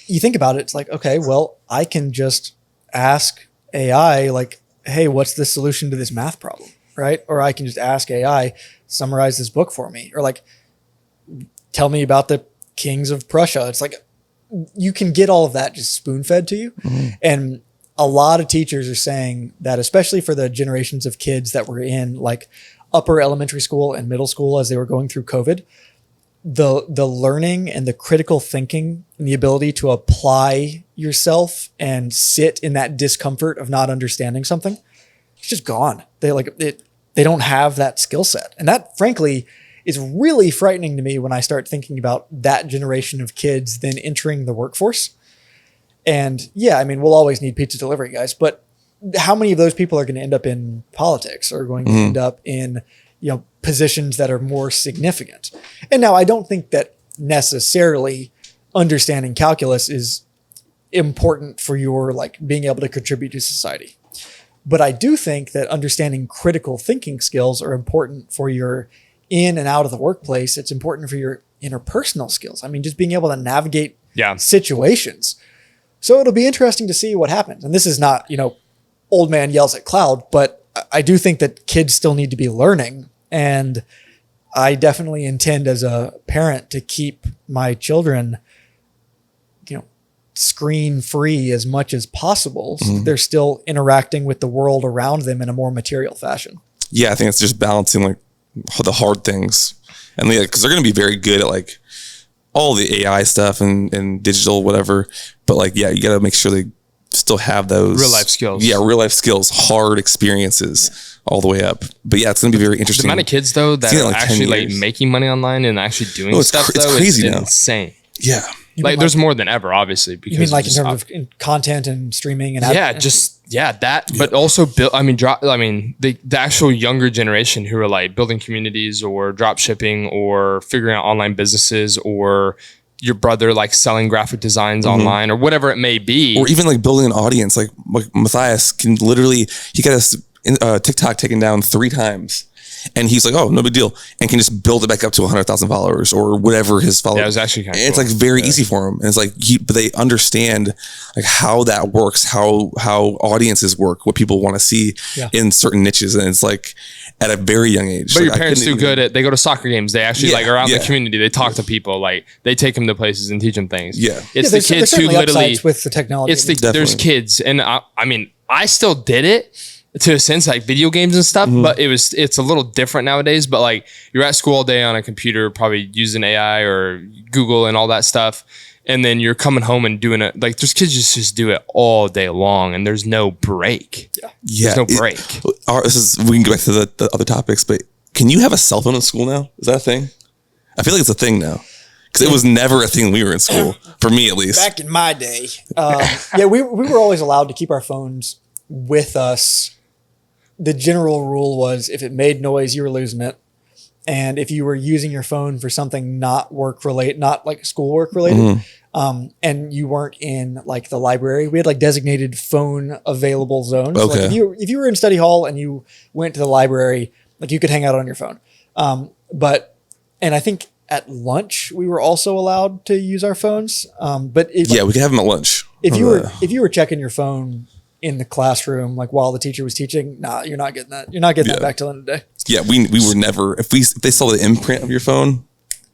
you think about it, it's like, okay, well, I can just ask AI like, hey, what's the solution to this math problem, right? Or I can just ask AI, summarize this book for me, or like, tell me about the kings of Prussia. It's like, you can get all of that just spoon fed to you. And a lot of teachers are saying that, especially for the generations of kids that were in like upper elementary school and middle school as they were going through COVID, the learning and the critical thinking and the ability to apply yourself and sit in that discomfort of not understanding something, it's just gone. They don't have that skill set. And that frankly is really frightening to me when I start thinking about that generation of kids then entering the workforce. And yeah, I mean, we'll always need pizza delivery guys, but how many of those people are going to end up in politics or going to end up in, positions that are more significant? And now I don't think that necessarily understanding calculus is important for your like being able to contribute to society. But I do think that understanding critical thinking skills are important for your in and out of the workplace. It's important for your interpersonal skills. I mean, just being able to navigate situations. So it'll be interesting to see what happens. And this is not, old man yells at cloud, but I do think that kids still need to be learning, and I definitely intend as a parent to keep my children, screen free as much as possible. So they're still interacting with the world around them in a more material fashion. Yeah, I think it's just balancing like the hard things, and because they're going to be very good at like all the AI stuff and digital whatever. But like, yeah, you got to make sure they still have those Real life skills. Yeah, real life skills, hard experiences all the way up. But yeah, it's going to be very interesting. The amount of kids though that are like actually like making money online and actually doing stuff it's though crazy is now. insane. Yeah. Like there's more than ever, obviously. Because You mean like in terms of content and streaming and but also build. The actual younger generation who are like building communities or drop shipping or figuring out online businesses, or your brother like selling graphic designs online or whatever it may be, or even like building an audience. Like Matthias can literally, he got his TikTok taken down 3 times. And he's like, oh, no big deal. And can just build it back up to 100,000 followers or whatever his followers. Yeah, it was actually kind of It's cool. like very easy for him. And it's like, but they understand like how that works, how audiences work, what people want to see in certain niches. And it's like at a very young age. But like, your parents do good at, they go to soccer games. They actually like are out in the community. They talk to people, like they take them to places and teach them things. Yeah. It's the kids who literally, with the technology. There's kids. And I still did it to a sense, like video games and stuff, but it's a little different nowadays. But like you're at school all day on a computer, probably using AI or Google and all that stuff. And then you're coming home and doing it. Like there's kids just do it all day long and there's no break. Yeah. There's no break. We can go back to the other topics, but can you have a cell phone in school now? Is that a thing? I feel like it's a thing now. Because it was never a thing when we were in school, for me at least. Back in my day. We were always allowed to keep our phones with us. The general rule was if it made noise, you were losing it. And if you were using your phone for something not work related, not like schoolwork related, and you weren't in like the library, we had like designated phone available zones. Okay. Like if you were in study hall and you went to the library, like you could hang out on your phone. And I think at lunch we were also allowed to use our phones. We could have them at lunch. If you were checking your phone in the classroom, like while the teacher was teaching, you're not getting that. You're not getting that back till the end of the day. Yeah, we were never, if they saw the imprint of your phone,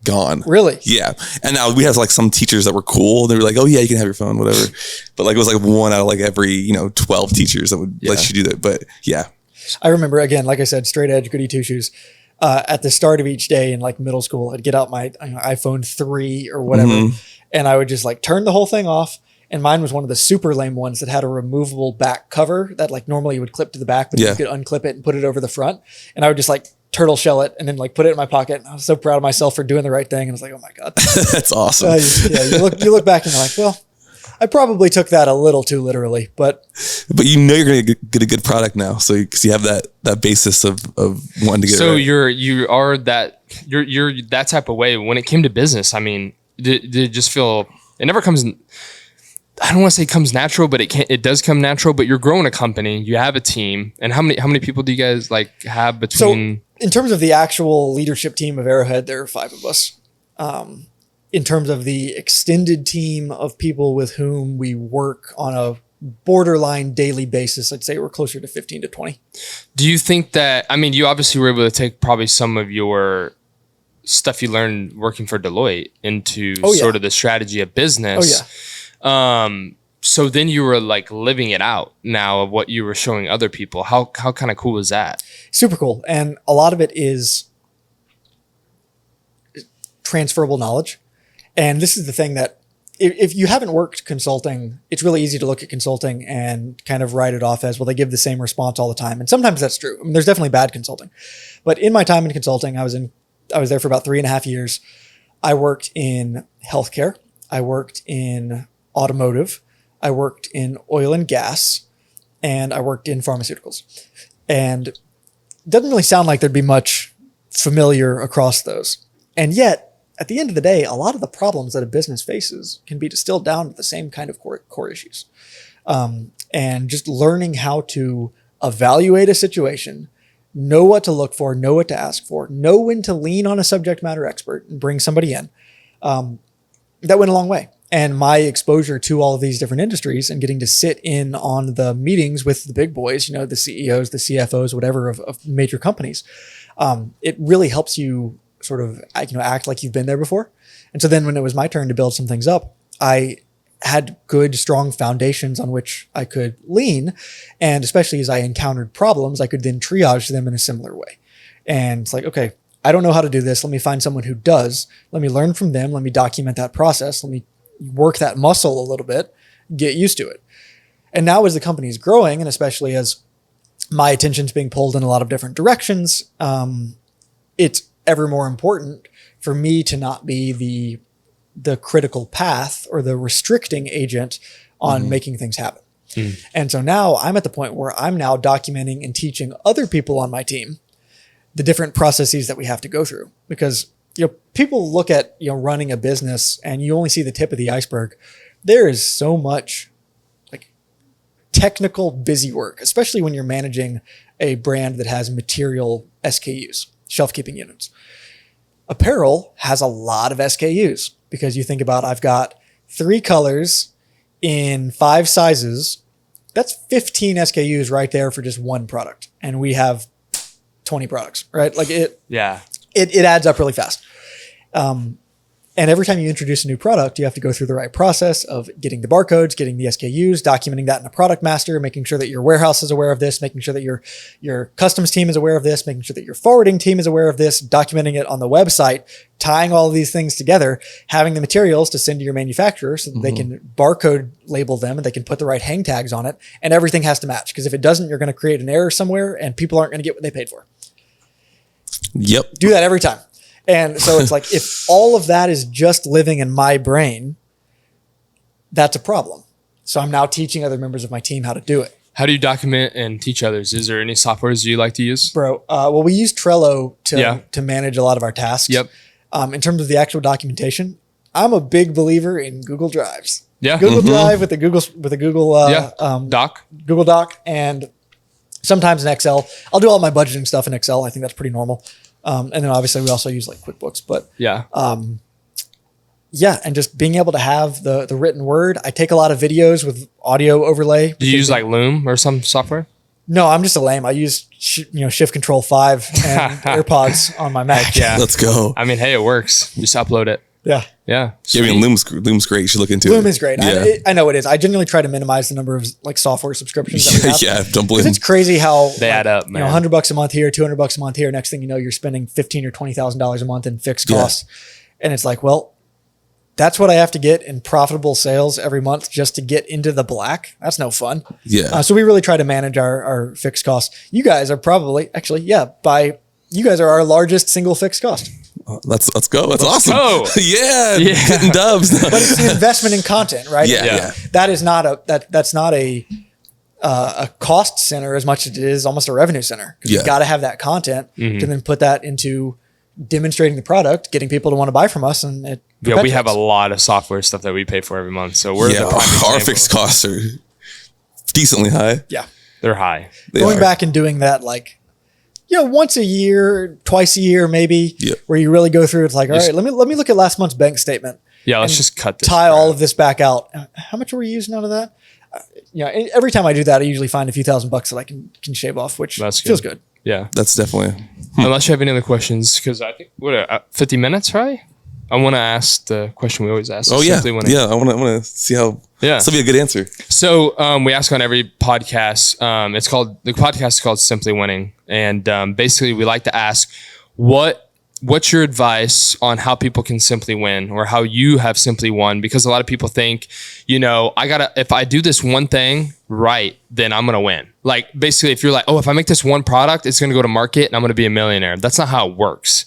gone. Really? Yeah. And now we have like some teachers that were cool. They were like, oh yeah, you can have your phone, whatever. But like it was like 1 out of like every 12 teachers that would let you do that. But yeah. I remember, again, like I said, straight edge, goody two shoes. At the start of each day in like middle school, I'd get out my iPhone 3 or whatever, and I would just like turn the whole thing off. And mine was one of the super lame ones that had a removable back cover that like normally you would clip to the back, but you could unclip it and put it over the front. And I would just like turtle shell it and then like put it in my pocket. And I was so proud of myself for doing the right thing. And I was like, oh my God. That's awesome. You look back and you're like, well, I probably took that a little too literally, but you know you're going to get a good product now. So because you have that basis of wanting to get so it right. you're that type of way when it came to business. I mean, did it just feel, it never comes, I don't want to say it comes natural, but it does come natural. But you're growing a company, you have a team, and how many people do you guys like have between? So in terms of the actual leadership team of Arrowhead, there are 5 of us. In terms of the extended team of people with whom we work on a borderline daily basis, I'd say we're closer to 15 to 20. Do you think that? I mean, you obviously were able to take probably some of your stuff you learned working for Deloitte into sort of the strategy of business. So then you were like living it out now of what you were showing other people. How kind of cool was that? Super cool. And a lot of it is transferable knowledge. And this is the thing that if you haven't worked consulting, it's really easy to look at consulting and kind of write it off as, well, they give the same response all the time. And sometimes that's true. I mean, there's definitely bad consulting. But in my time in consulting, I was there for about 3.5 years. I worked in healthcare. I worked in automotive. I worked in oil and gas. And I worked in pharmaceuticals. And it doesn't really sound like there'd be much familiar across those. And yet, at the end of the day, a lot of the problems that a business faces can be distilled down to the same kind of core issues. And just learning how to evaluate a situation, know what to look for, know what to ask for, know when to lean on a subject matter expert and bring somebody in. That went a long way. And my exposure to all of these different industries and getting to sit in on the meetings with the big boys, the CEOs, the CFOs, whatever of major companies, it really helps you sort of, act like you've been there before. And so then when it was my turn to build some things up, I had good, strong foundations on which I could lean. And especially as I encountered problems, I could then triage them in a similar way. And it's like, okay, I don't know how to do this. Let me find someone who does. Let me learn from them. Let me document that process. Let me work that muscle a little bit, get used to it. And now as the company is growing, and especially as my attention's being pulled in a lot of different directions, it's ever more important for me to not be the critical path or the restricting agent on making things happen. And so now I'm at the point where I'm now documenting and teaching other people on my team the different processes that we have to go through, because people look at running a business and you only see the tip of the iceberg. There is so much like technical busy work, especially when you're managing a brand that has material SKUs, shelf keeping units. Apparel has a lot of SKUs because you think about, I've got 3 colors in 5 sizes. That's 15 SKUs right there for just one product. And we have 20 products, right? Like it adds up really fast. And every time you introduce a new product, you have to go through the right process of getting the barcodes, getting the SKUs, documenting that in a product master, making sure that your warehouse is aware of this, making sure that your customs team is aware of this, making sure that your forwarding team is aware of this, documenting it on the website, tying all of these things together, having the materials to send to your manufacturer so that they can barcode label them and they can put the right hang tags on it, and everything has to match. Because if it doesn't, you're going to create an error somewhere and people aren't going to get what they paid for. Yep. Do that every time. And so it's like, if all of that is just living in my brain, that's a problem. So I'm now teaching other members of my team how to do it. How do you document and teach others? Is there any softwares you like to use? Bro, well, we use Trello to manage a lot of our tasks. Yep. In terms of the actual documentation, I'm a big believer in Google Drives. Yeah. Google Drive with the Google Doc. Google Doc, and sometimes in Excel. I'll do all my budgeting stuff in Excel. I think that's pretty normal. And then obviously we also use like QuickBooks, but and just being able to have the written word. I take a lot of videos with audio overlay. Do you use like Loom or some software? No, I'm just a lame. I use Shift Control 5 and AirPods on my Mac. Yeah. Let's go. I mean, hey, it works. Just upload it. Yeah. Yeah. I mean, Loom's great. You should look into it. Loom is great. Yeah. I know it is. I generally try to minimize the number of like software subscriptions that we have. Yeah, don't blame. It's crazy how they add up, man. $100 a month here, $200 a month here. Next thing you know, you're spending $15,000 or $20,000 a month in fixed costs. And it's like, well, that's what I have to get in profitable sales every month just to get into the black. That's no fun. Yeah. So we really try to manage our fixed costs. You guys are probably you guys are our largest single fixed cost. Let's go. That's awesome. go. Yeah. Getting dubs. But it's the investment in content, right? Yeah. That is not that's not a cost center as much as it is almost a revenue center. Because you got to have that content to then put that into demonstrating the product, getting people to want to buy from us, and it Yeah, we have a lot of software stuff that we pay for every month. So we're the prime our example. fixed costs are decently high. Yeah. They're high. They Going are. back and doing that once a year, twice a year, maybe, where you really go through. It's like, all right, let me look at last month's bank statement. Yeah, let's just cut this. Tie all of this back out. How much were we using out of that? Every time I do that, I usually find a few $1,000s that I can shave off, which feels good. Yeah. That's definitely. Unless you have any other questions, because I think 50 minutes, right? I want to ask the question we always ask. Oh yeah, Simply Winning. yeah. I want to see how. Yeah. This will be a good answer. So we ask on every podcast. The podcast is called Simply Winning, and basically we like to ask what's your advice on how people can simply win, or how you have simply won? Because a lot of people think, if I do this one thing right, then I'm gonna win. Like basically, if you're like, if I make this one product, it's gonna go to market and I'm gonna be a millionaire. That's not how it works.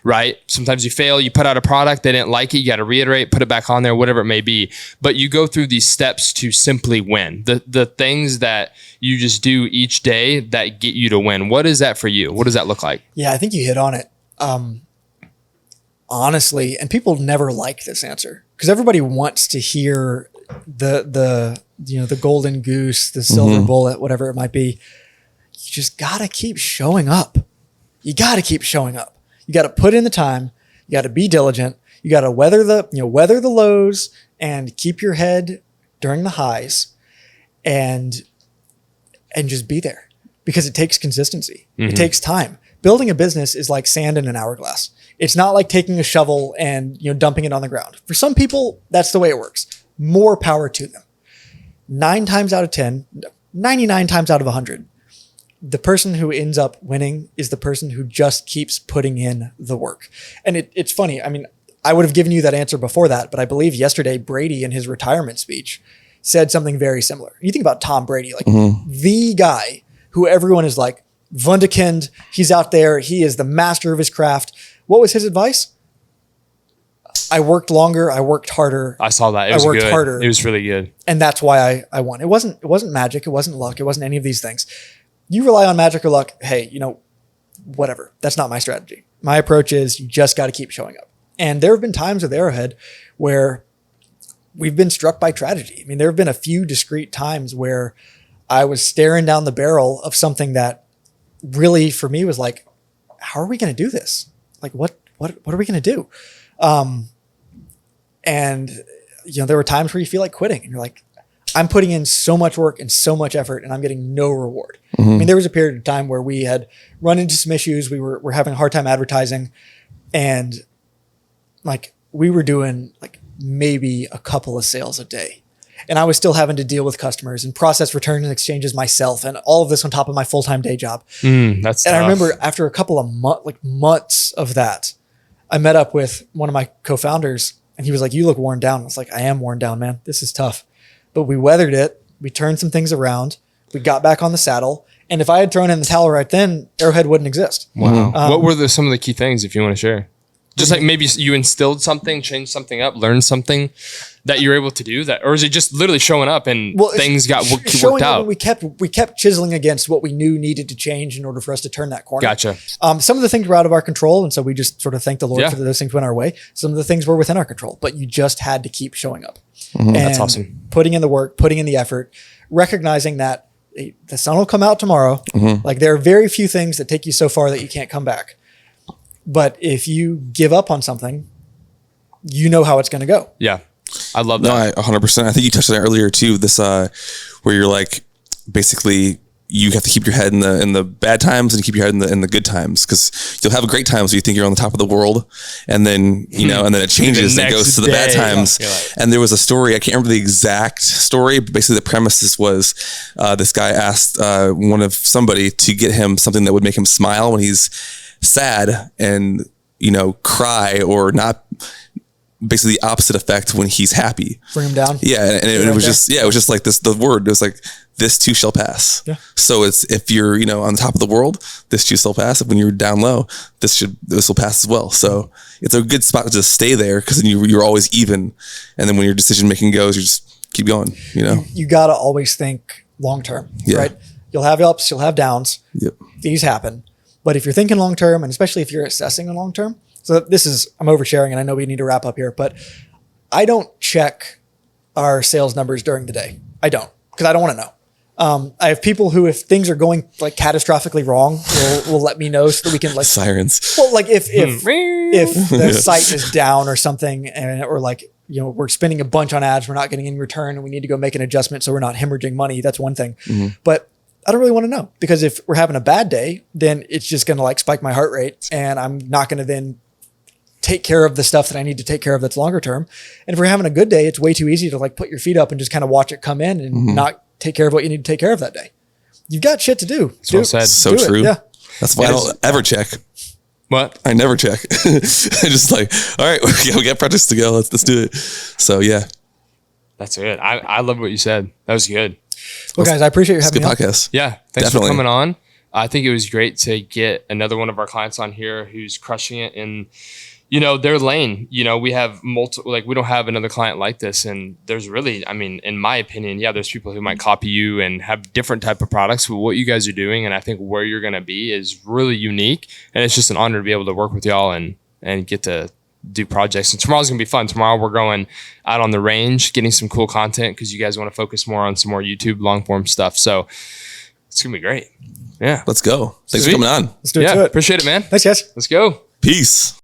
Right? Sometimes you fail, you put out a product, they didn't like it, you got to reiterate, put it back on there, whatever it may be. But you go through these steps to simply win. The things that you just do each day that get you to win. What is that for you? What does that look like? Yeah, I think you hit on it. Honestly, and people never like this answer because everybody wants to hear the golden goose, the silver bullet, whatever it might be. You just got to keep showing up. You got to keep showing up. You got to put in the time. You got to be diligent. You got to weather the lows and keep your head during the highs and just be there, because it takes consistency. It takes time. Building a business is like sand in an hourglass. It's not like taking a shovel and dumping it on the ground. For some people, that's the way it works. More power to them. 9 times out of 10, 99 times out of 100, the person who ends up winning is the person who just keeps putting in the work. And it's funny. I mean, I would have given you that answer before that, but I believe yesterday Brady in his retirement speech said something very similar. You think about Tom Brady, like the guy who everyone is like, Wunderkind, he's out there. He is the master of his craft. What was his advice? I worked longer. I worked harder. I saw that. It was good. Harder. It was really good. And that's why I won. It wasn't magic. It wasn't luck. It wasn't any of these things. You rely on magic or luck. Hey, whatever. That's not my strategy. My approach is you just got to keep showing up. And there have been times with Arrowhead where we've been struck by tragedy. I mean, there have been a few discrete times where I was staring down the barrel of something that really for me was like, how are we going to do this? Like, what are we going to do? And there were times where you feel like quitting and you're like, I'm putting in so much work and so much effort and I'm getting no reward. I mean, there was a period of time where we had run into some issues. We're having a hard time advertising, and like we were doing like maybe a couple of sales a day. And I was still having to deal with customers and process returns and exchanges myself, and all of this on top of my full-time day job. That's tough. I remember after a couple of months of that, I met up with one of my co-founders, and he was like, "You look worn down." I was like, "I am worn down, man. This is tough." But we weathered it. We turned some things around. We got back on the saddle. And if I had thrown in the towel right then, Arrowhead wouldn't exist. Wow. What were some of the key things, if you want to share? Just like maybe you instilled something, changed something up, learned something that you're able to do that, or is it just literally showing up and things got worked out? We kept chiseling against what we knew needed to change in order for us to turn that corner. Gotcha. Some of the things were out of our control, and so we just sort of thank the Lord for those things went our way. Some of the things were within our control, but you just had to keep showing up. And that's awesome. Putting in the work, putting in the effort, recognizing that the sun will come out tomorrow. Like there are very few things that take you so far that you can't come back. But if you give up on something, you know how it's going to go. Yeah. I love that. No, 100%. I think you touched on it earlier too. This, where you're like, basically you have to keep your head in the bad times and keep your head in the good times, because you'll have great times where you think you're on the top of the world, and then and then it changes and it goes to the bad times. And there was a story, I can't remember the exact story, but basically the premise was this guy asked somebody to get him something that would make him smile when he's sad, and cry, or not. Basically the opposite effect when he's happy. Bring him down. Yeah. And it was just, it was just like this, the word, it was like, this too shall pass. Yeah. So it's, if you're, on the top of the world, this too shall pass. If when you're down low, this will pass as well. So it's a good spot to just stay there, because then you're always even. And then when your decision making goes, you just keep going, You got to always think long-term, right? You'll have ups, you'll have downs. Yep. These happen. But if you're thinking long-term, and especially if you're assessing a long-term, so I'm oversharing, and I know we need to wrap up here, but I don't check our sales numbers during the day. I don't, because I don't want to know. I have people who, if things are going like catastrophically wrong, will let me know so that we can like sirens. Well, like if the site is down or something, or like, we're spending a bunch on ads, we're not getting any return, and we need to go make an adjustment so we're not hemorrhaging money. That's one thing. But I don't really want to know, because if we're having a bad day, then it's just going to like spike my heart rate, and I'm not going to then take care of the stuff that I need to take care of that's longer term. And if we're having a good day, it's way too easy to like put your feet up and just kind of watch it come in and not take care of what you need to take care of that day. You've got shit to do. So said. So true. Yeah. That's why I don't ever check. What? I never check. I just like, all right, we got projects to go. Let's do it. So yeah. That's good. I love what you said. That was good. Well, guys, I appreciate you having me on. Good podcast. Yeah. Thanks for coming on. I think it was great to get another one of our clients on here who's crushing it in their lane. We have multiple, like we don't have another client like this. And there's really, in my opinion, there's people who might copy you and have different type of products, but what you guys are doing, and I think where you're going to be, is really unique. And it's just an honor to be able to work with y'all and get to do projects. And tomorrow's going to be fun. Tomorrow we're going out on the range, getting some cool content, because you guys want to focus more on some more YouTube long form stuff. So it's going to be great. Yeah. Let's go. Thanks for coming on. Let's do it. Appreciate it, man. Thanks, guys. Let's go. Peace.